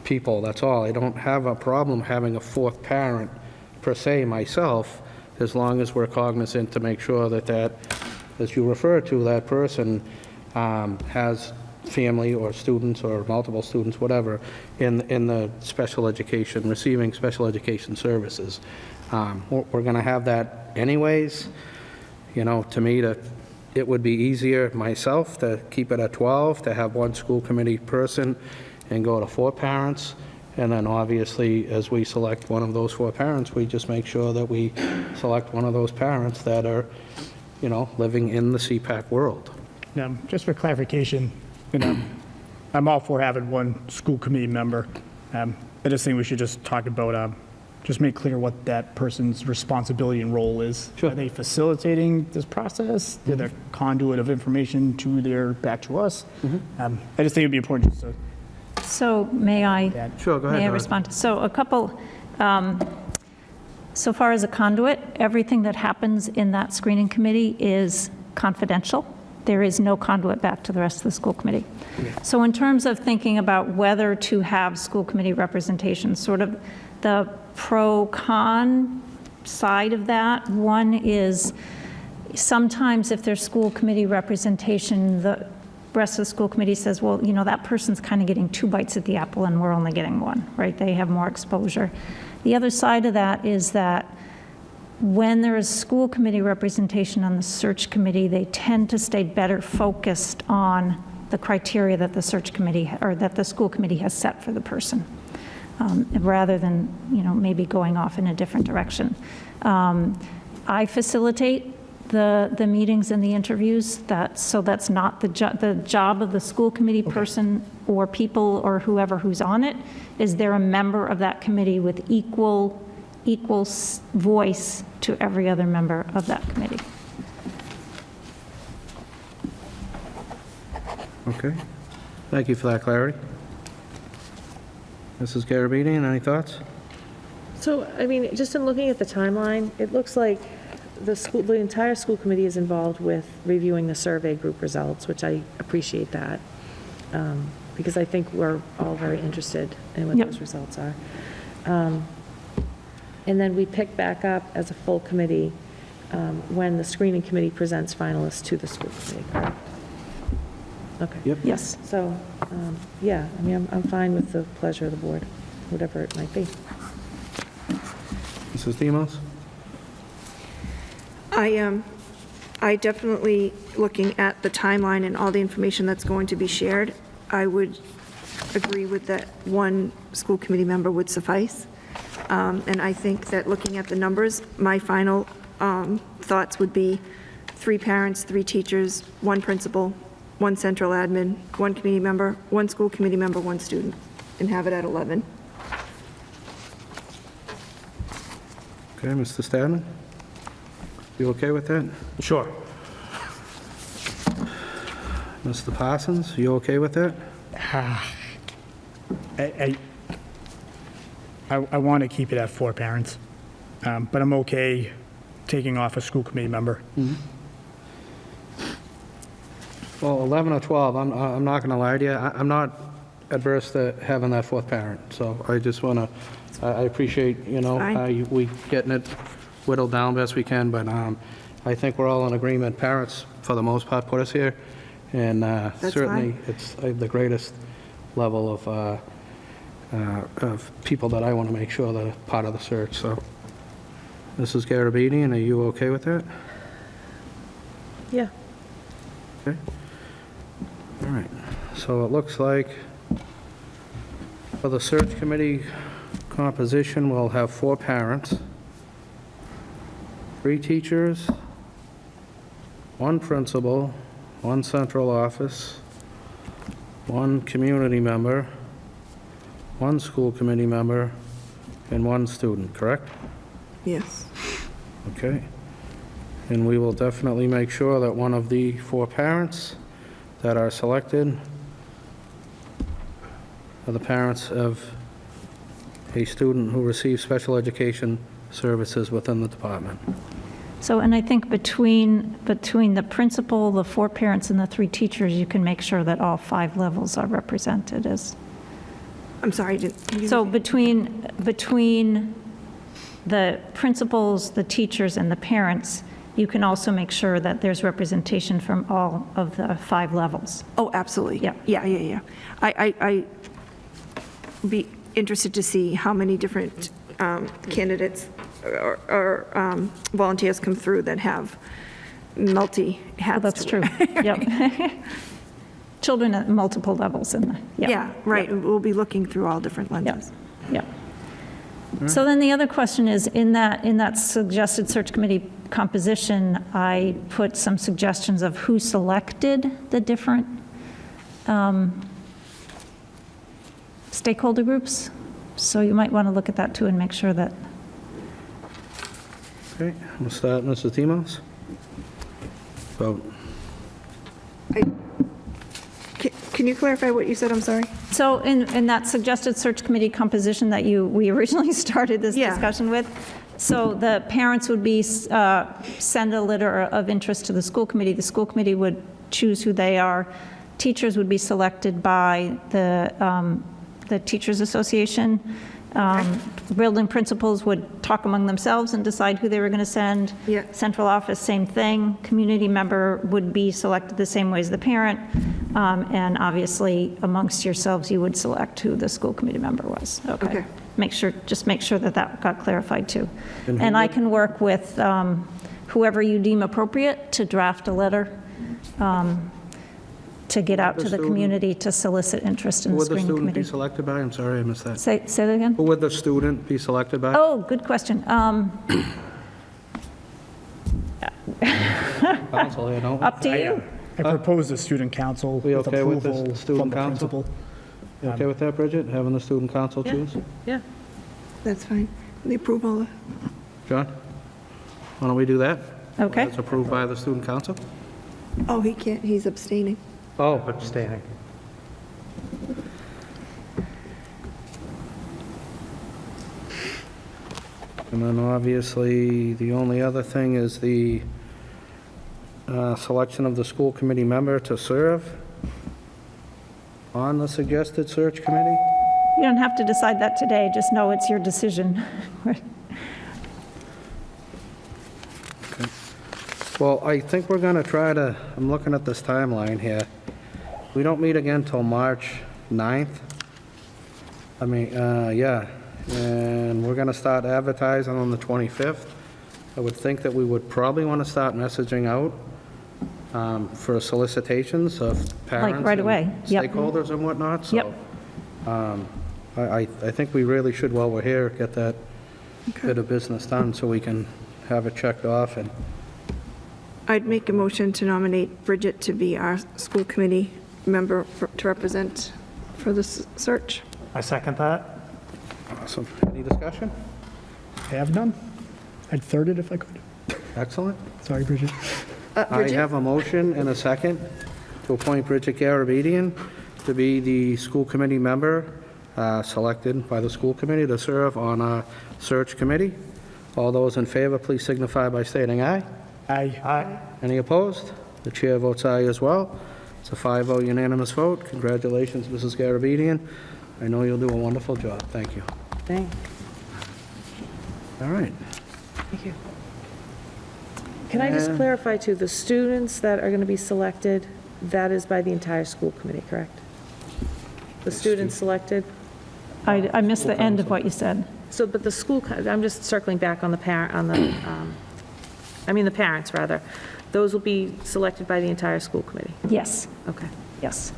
people, that's all. I don't have a problem having a 4th parent per se myself, as long as we're cognizant to make sure that, as you refer to, that person has family or students or multiple students, whatever, in the special education, receiving special education services. We're going to have that anyways. You know, to me, it would be easier myself to keep it at 12, to have 1 school committee person and go to 4 parents. And then obviously, as we select one of those 4 parents, we just make sure that we select one of those parents that are, you know, living in the CPAC world. Just for clarification, I'm all for having 1 school committee member. I just think we should just talk about, just make clear what that person's responsibility and role is. Sure. Are they facilitating this process? They're the conduit of information back to us? I just think it'd be important just to. So may I? Sure, go ahead, May I Dawn. respond? So a couple, so far as a conduit, everything that happens in that screening committee is confidential. There is no conduit back to the rest of the school committee. So in terms of thinking about whether to have school committee representation, sort of the pro-con side of that, one is sometimes if there's school committee representation, the rest of the school committee says, well, you know, that person's kind of getting 2 bites at the apple and we're only getting 1, right? They have more exposure. The other side of that is that when there is school committee representation on the search committee, they tend to stay better focused on the criteria that the search committee, or that the school committee has set for the person, rather than, you know, maybe going off in a different direction. I facilitate the meetings and the interviews, so that's not the job of the school committee person or people or whoever who's on it. Is they're a member of that committee with equal voice to every other member of that committee. Okay. Thank you for that clarity. Mrs. Garabedian, any thoughts? So, I mean, just in looking at the timeline, it looks like the entire school committee is involved with reviewing the survey group results, which I appreciate that, because I think we're all very interested in what Yep. those results are. And then we pick back up as a full committee when the screening committee presents finalists to the school committee, correct? Okay. Yep. Yes. So, yeah, I mean, I'm fine with the pleasure of the board, whatever it might be. Mrs. Demos? I definitely, looking at the timeline and all the information that's going to be shared, I would agree with that 1 school committee member would suffice. And I think that looking at the numbers, my final thoughts would be 3 parents, 3 teachers, 1 principal, 1 central admin, 1 committee member, 1 school committee member, 1 student, and have it at 11. Okay, Mr. Stadman? You okay with that? Sure. Mr. Parsons, you okay with that? I want to keep it at 4 parents, but I'm okay taking off a school committee member. Well, 11 or 12, I'm not going to lie to you, I'm not adverse to having that 4th parent, so I just want to, I appreciate, you know, Fine. we getting it whittled down best we can, but I think we're all in agreement. Parents, for the most part, put us here, and certainly it's the greatest level of people that I want to make sure that are part of the search, so. Mrs. Garabedian, are you okay with that? Yeah. Okay. All right, so it looks like for the search committee composition, we'll have 4 parents, 3 teachers, 1 principal, 1 central office, 1 community member, 1 school committee member, and 1 student, correct? Yes. Okay. And we will definitely make sure that one of the 4 parents that are selected are the parents of a student who receives special education services within the department. So, and I think between the principal, the 4 parents, and the 3 teachers, you can make sure that all 5 levels are represented as. I'm sorry, So between the principals, the teachers, and the parents, you can also make sure that there's representation from all of the 5 levels. Oh, absolutely. Yeah. Yeah. I be interested to see how many different candidates or volunteers come through that have multi-hats. That's to true. wear. Yep. Children at multiple levels in the, yeah. Yeah, right. We'll be looking through all different lenses. Yeah. So then the other question is, in that suggested search committee composition, I put some suggestions of who selected the different stakeholder groups. So you might want to look at that too and make sure that, Okay, we'll start, Mrs. Demos. Vote. Can you clarify what you said? I'm sorry. so in that suggested search committee composition that we originally started this Yeah. discussion with, so the parents would be, send a letter of interest to the school committee. The school committee would choose who they are. Teachers would be selected by the Teachers Association. Building principals would talk among themselves and decide who they were going to send. Yeah. Central office, same thing. Community member would be selected the same way as the parent. And obviously, amongst yourselves, you would select who the school committee member was. Okay. Just make sure that got clarified too. And who And I would- can work with whoever you deem appropriate to draft a letter to get out to the student- community to solicit interest in Who the would the screening student be committee. selected by? I'm sorry, I missed that. Say that again? Who would the student be selected by? Oh, good question. Council here, don't we? Up to you. I propose a student council We with okay with this approval student from the council? principal. You okay with that, Bridget, having the student council choose? Yeah. That's fine. The approval. John? Why don't we do that? Okay. It's approved by the student council? Oh, he can't. He's abstaining. Oh, Abstaining. and then obviously, the only other thing is the selection of the school committee member to serve on the suggested search committee. You don't have to decide that today, just know it's your decision. Well, I think we're going to try to, I'm looking at this timeline here. We don't meet again till March 9th. I mean, yeah, and we're going to start advertising on the 25th. I would think that we would probably want to start messaging out for solicitations of parents. right away, and yep. Stakeholders and whatnot, so. Yep. I think we really should, while we're here, get that bit of business done so we can have it checked off and. I'd make a motion to nominate Bridget to be our school committee member to represent for this search. I second that. Awesome. Any discussion? I have none. I'd third it if I could. Excellent. Sorry, Bridget. I have a motion and a second to appoint Bridget Garabedian to be the school committee member selected by the school committee to serve on a search committee. All those in favor, please signify by stating aye. Aye. Aye. Any opposed? The chair votes aye as well. It's a 5-0 unanimous vote. Congratulations, Mrs. Garabedian. I know you'll do a wonderful job. Thank you. Thank All right. you. Can I just And- clarify too, the students that are going to be selected, that is by the entire school committee, correct? The students selected? I missed the end of what you said. So, but the school, I'm just circling back on the parent, on the, the parents, rather. Those will be selected by the entire school committee? Yes, Okay. yes.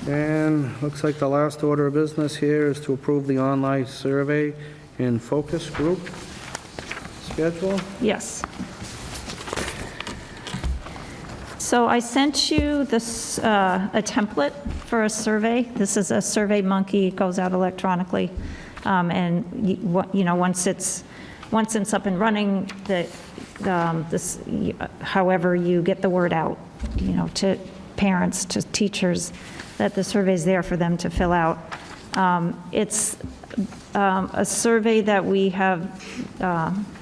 And looks like the last order of business here is to approve the online survey and focus group schedule. Yes. So I sent you this, a template for a survey. This is a Survey Monkey, it goes out electronically. And, once it's up and running, however you get the word out, to parents, to teachers, that the survey's there for them to fill out. It's a survey that we have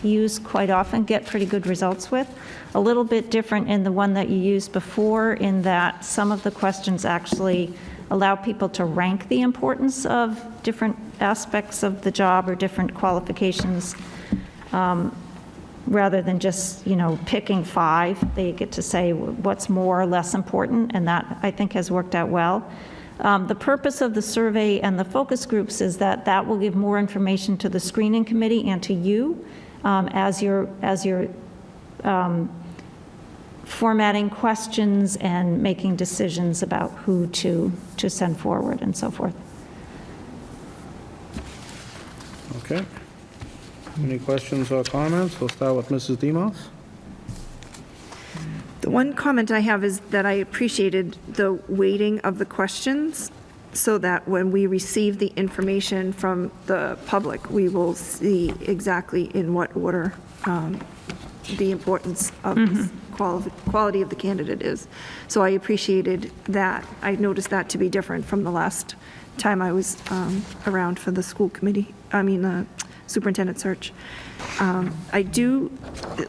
used quite often, get pretty good results with. A little bit different in the one that you used before, in that some of the questions actually allow people to rank the importance of different aspects of the job or different qualifications, rather than just, picking 5. They get to say what's more or less important, and that, I think, has worked out well. The purpose of the survey and the focus groups is that will give more information to the screening committee and to you as you're formatting questions and making decisions about who to send forward and so forth. Okay. Any questions or comments? We'll start with Mrs. Demos. The one comment I have is that I appreciated the weighting of the questions, so that when we receive the information from the public, we will see exactly in what order the importance of this quality of the candidate is. So I appreciated that. I noticed that to be different from the last time I was around for the school committee, the superintendent search. I do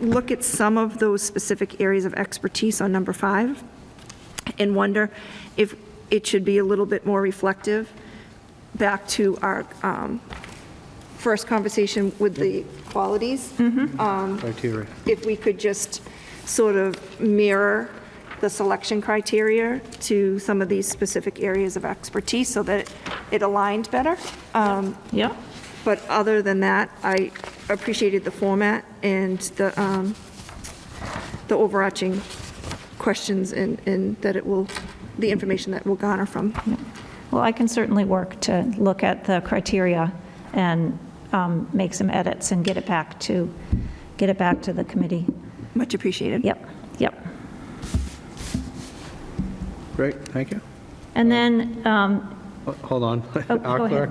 look at some of those specific areas of expertise on number 5 and wonder if it should be a little bit more reflective back to our first conversation with the qualities. Criteria. If we could just sort of mirror the selection criteria to some of these specific areas of expertise so that it aligned better. Yeah. But other than that, I appreciated the format and the overarching questions and that it will, the information that we'll garner from. Well, I can certainly work to look at the criteria and make some edits and get it back to the committee. Much appreciated. Yep, yep. Great, thank you. And then, Hold on. Oh, Our go ahead. clerk,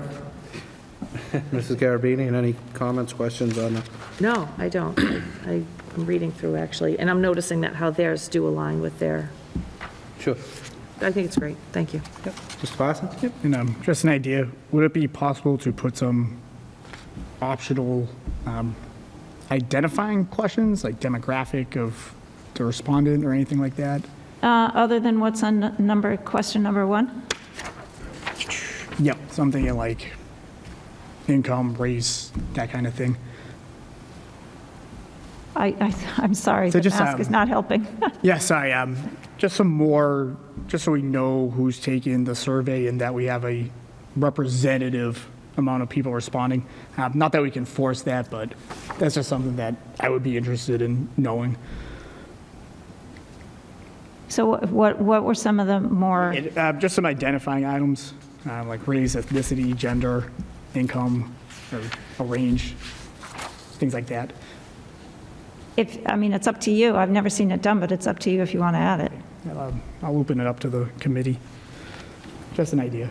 Mrs. Garabedian, any comments, questions on the? No, I don't. I'm reading through, actually, and I'm noticing that how theirs do align with their, Sure. I think it's great. Thank you. Yep. Mr. Parsons? Yep. And just an idea, would it be possible to put some optional identifying questions, like demographic of the respondent or anything like that? other than what's on question number 1? Yep, something like income, race, that kind of thing. I'm sorry, So the just, mask is not helping. Yes, just some more, just so we know who's taking the survey and that we have a representative amount of people responding. Not that we can force that, but that's just something that I would be interested in knowing. So what were some of the more, Just some identifying items, like race, ethnicity, gender, income, or a range, things like that. it's up to you. I've never seen it done, but it's up to you if you want to add it. I'll open it up to the committee. Just an idea.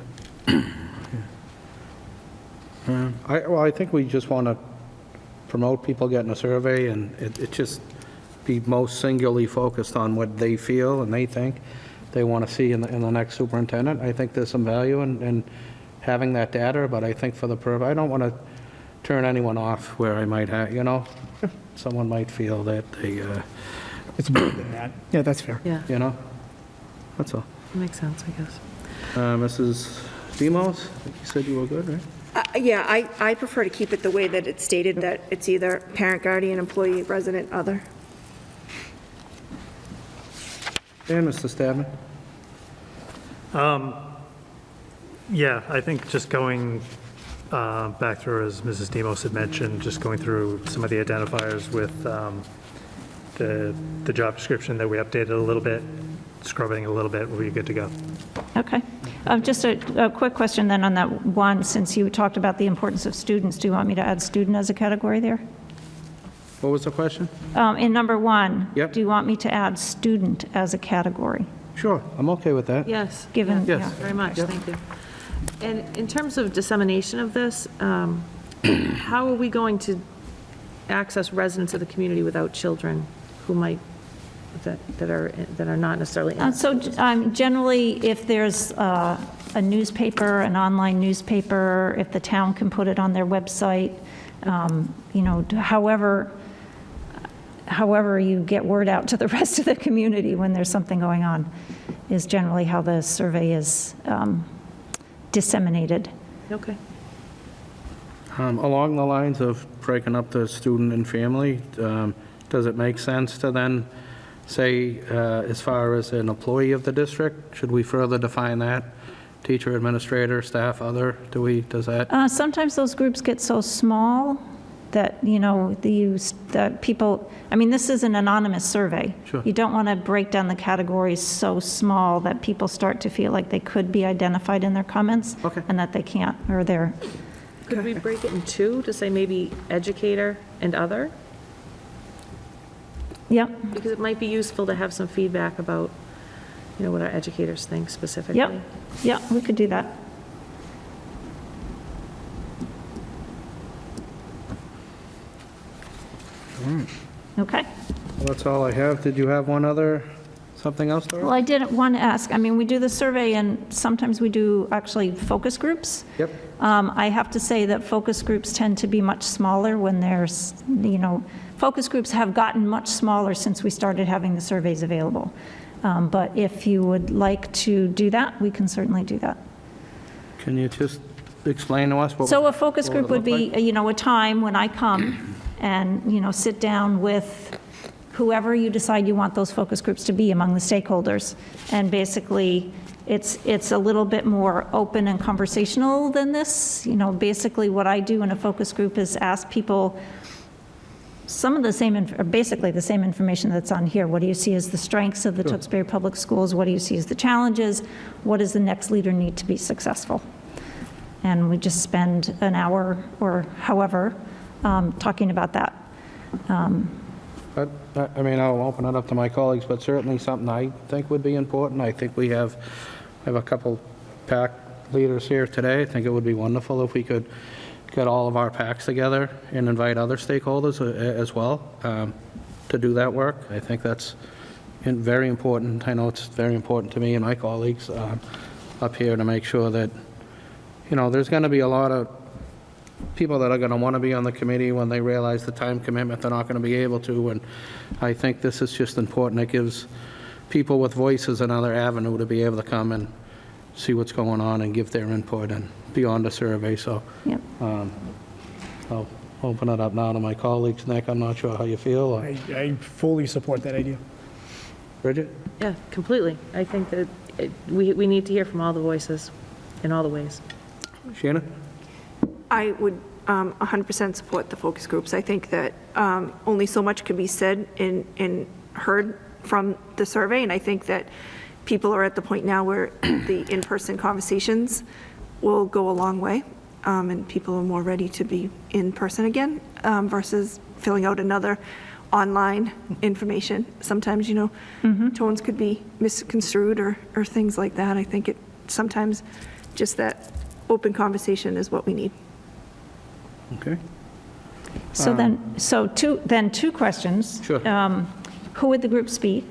I think we just want to promote people getting a survey, and it just be most singularly focused on what they feel and they think they want to see in the next superintendent. I think there's some value in having that data, but I think for the I don't want to turn anyone off where I might have, someone might feel that they, It's more than that. Yeah, that's fair. Yeah, that's all. makes sense, I guess. Mrs. Demos, you said you were good, right? Yeah, I prefer to keep it the way that it's stated, that it's either parent, guardian, employee, resident, other. And Mr. Stadman? Yeah, I think just going back through, as Mrs. Demos had mentioned, just going through some of the identifiers with the job description that we updated a little bit, scrubbing a little bit, we'll be good to go. Okay. Just a quick question then on that one, since you talked about the importance of students, do you want me to add student as a category there? What was the question? In number 1, Yep. do you want me to add student as a category? Sure, I'm okay with that. Yes. Given- yeah, Yes. Very much, thank you. And in terms of dissemination of this, how are we going to access residents of the community without children who might, that are not necessarily in? So generally, if there's a newspaper, an online newspaper, if the town can put it on their website, however you get word out to the rest of the community when there's something going on, is generally how the survey is disseminated. Okay. Along the lines of breaking up the student and family, does it make sense to then say, as far as an employee of the district, should we further define that? Teacher, administrator, staff, other, does that? Sometimes those groups get so small that, that people, this is an anonymous survey. Sure. You don't want to break down the categories so small that people start to feel like they could be identified in their comments. Okay. And that they can't, or they're, Could we break it in 2 to say maybe educator and other? yep, Because it might be useful to have some feedback about, what our educators think specifically. yep, we could do that. Okay. Well, that's all I have. Did you have something else, Dora? Well, I did want to ask, we do the survey, and sometimes we do actually focus groups. Yep. I have to say that focus groups tend to be much smaller when there's, focus groups have gotten much smaller since we started having the surveys available. But if you would like to do that, we can certainly do that. Can you just explain to us what? So a focus what group would look be, like? a time when I come and, sit down with whoever you decide you want those focus groups to be among the stakeholders. And basically, it's a little bit more open and conversational than this. Basically what I do in a focus group is ask people some of the same, basically the same information that's on here. What do you see as the strengths of the Tewksbury Public Schools? What do you see as the challenges? What does the next leader need to be successful? And we just spend an hour or however talking about that. I'll open it up to my colleagues, but certainly something I think would be important. I think we have a couple PAC leaders here today. I think it would be wonderful if we could get all of our PACs together and invite other stakeholders as well to do that work. I think that's very important. I know it's very important to me and my colleagues up here to make sure that, there's going to be a lot of people that are going to want to be on the committee when they realize the time commitment, they're not going to be able to. And I think this is just important. It gives people with voices another avenue to be able to come and see what's going on and give their input and beyond the survey. So Yep. I'll open it up now to my colleagues. Nick, I'm not sure how you feel. Or I fully support that idea. Bridget? Yeah, completely. I think that we need to hear from all the voices in all the ways. Shannon? I would 100% support the focus groups. I think that only so much can be said and heard from the survey, and I think that people are at the point now where the in-person conversations will go a long way, and people are more ready to be in person again versus filling out another online information. Sometimes, tones could be misconstrued or things like that. I think sometimes just that open conversation is what we need. Okay. So two questions. Sure. Who would the groups be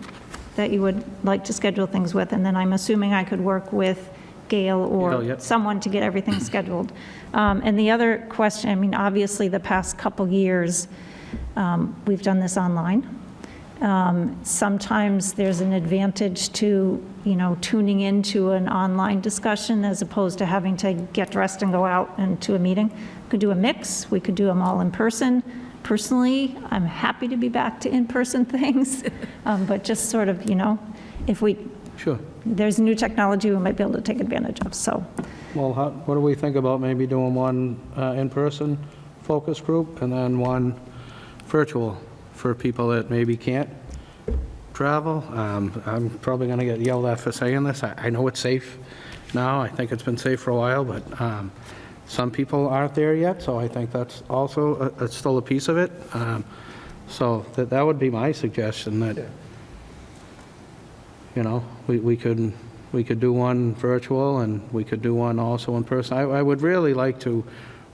that you would like to schedule things with? And then I'm assuming I could work with Gail or Gail, yep. someone to get everything scheduled. And the other question, obviously the past couple years, we've done this online. Sometimes there's an advantage to, tuning into an online discussion as opposed to having to get dressed and go out and to a meeting. We could do a mix. We could do them all in person. Personally, I'm happy to be back to in-person things, but just sort of, if Sure. there's new technology we might be able to take advantage of. So Well, what do we think about maybe doing one in-person focus group and then one virtual for people that maybe can't travel? I'm probably going to get yelled at for saying this. I know it's safe now. I think it's been safe for a while, but some people aren't there yet, so I think that's also it's still a piece of it. So that would be my suggestion, that, you know, we could do one virtual and we could do one also in person. I would really like to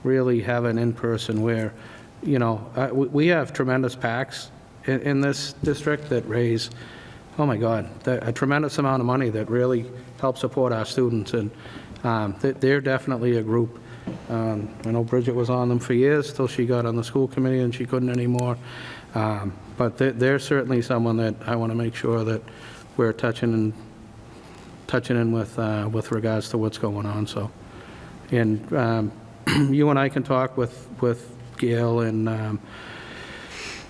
really have an in-person where, you know, we have tremendous PACs in this district that raise, oh my God, a tremendous amount of money that really help support our students, and they're definitely a group. I know Bridget was on them for years till she got on the school committee and she couldn't anymore. But they're certainly someone that I want to make sure that we're touching in with regards to what's going on. So, and you and I can talk with Gail, and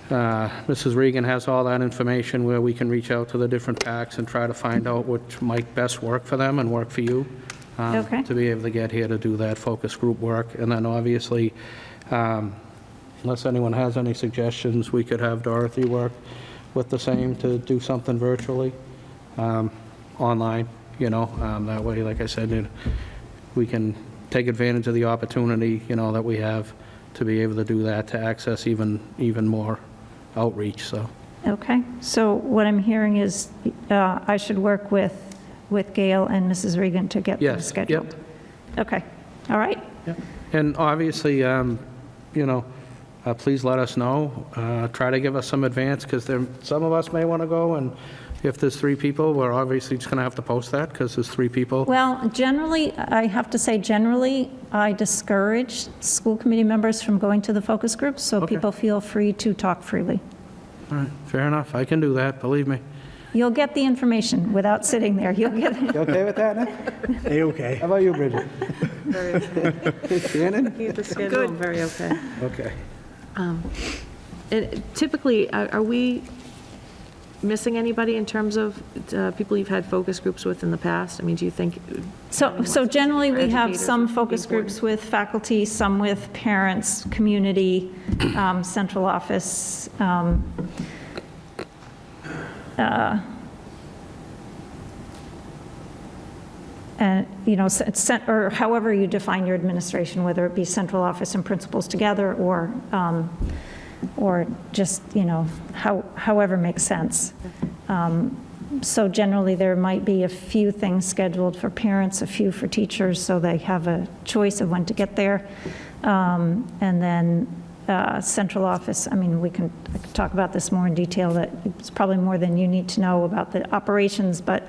Mrs. Regan has all that information where we can reach out to the different PACs and try to find out which might best work for them and work for you. Okay. To be able to get here to do that focus group work. And then obviously, unless anyone has any suggestions, we could have Dorothy work with the same to do something virtually, online, you know. That way, like I said, we can take advantage of the opportunity, you know, that we have to be able to do that, to access even more outreach, so. Okay, so what I'm hearing is I should work with Gail and Mrs. Regan to get them Yes, scheduled? yep. Okay, all right. Yep. And obviously, you know, please let us know. Try to give us some advance, because some of us may want to go, and if there's 3 people, we're obviously just going to have to post that, because there's 3 people. Well, generally, I have to say, generally, I discourage school committee members from going to the focus groups, so Okay. people feel free to talk freely. All right, fair enough. I can do that, believe me. You'll get the information without sitting there. You'll get it. You okay with that, Nick? A-okay. How about you, Bridget? Very okay. Shannon? Keep the schedule, I'm very okay. Okay. And typically, are we missing anybody in terms of people you've had focus groups with in the past? I mean, do you think? So generally, we have Educators some would be focus groups with faculty, some with parents, community, central office. And, you know, or however you define your administration, whether it be central office and principals together, or just, you know, however makes sense. So generally, there might be a few things scheduled for parents, a few for teachers, so they have a choice of when to get there. And then central office, I mean, I could talk about this more in detail, that it's probably more than you need to know about the operations, but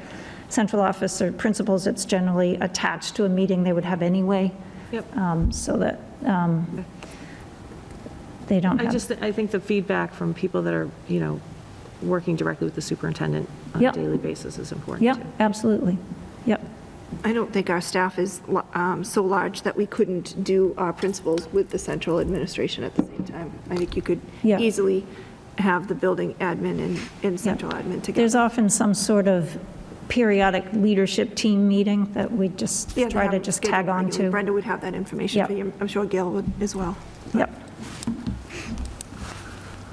central office or principals, it's generally attached to a meeting they would have anyway. Yep. So that they don't have. I think the feedback from people that are, you know, working directly with the superintendent on Yep. a daily basis is important Yep, too. absolutely. Yep. I don't think our staff is so large that we couldn't do our principals with the central administration at the same time. I think you could Yeah. easily have the building admin and central admin together. There's often some sort of periodic leadership team meeting that we just Yeah, they try have to them just scheduled tag on regularly. to. Brenda would have that information Yep. for you. I'm sure Gail would as well. Yep.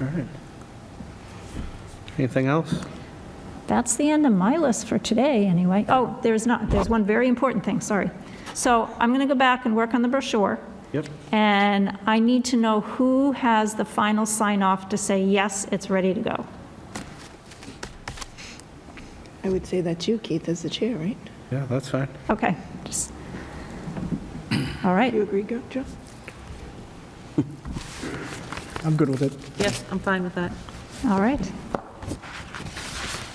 All right. Anything else? That's the end of my list for today, anyway. Oh, there's one very important thing, sorry. So I'm going to go back and work on the brochure, Yep. and I need to know who has the final sign-off to say, yes, it's ready to go. I would say that's you, Keith, as the chair, right? Yeah, that's fine. Okay, just, all right. You agree, Joe? I'm good with it. Yes, I'm fine with that. All right.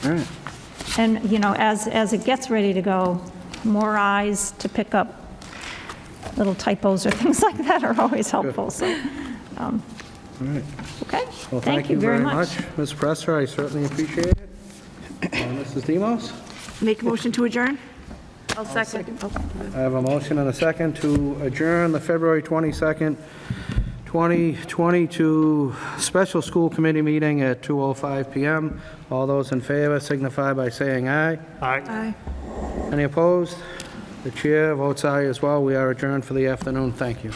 All right. And, you know, as it gets ready to go, more eyes to pick up little typos or things like that are always helpful, so, All right. okay? Well, Thank you very much. Ms. Presser, I certainly appreciate it. Mrs. Demos? Make a motion to adjourn? I'll second. Oh, I have a motion and a second to adjourn the February 22nd, 2022 special school committee meeting at 2:05 PM. All those in favor signify by saying aye. All right. Aye. Any opposed? The chair votes aye as well. We are adjourned for the afternoon. Thank you.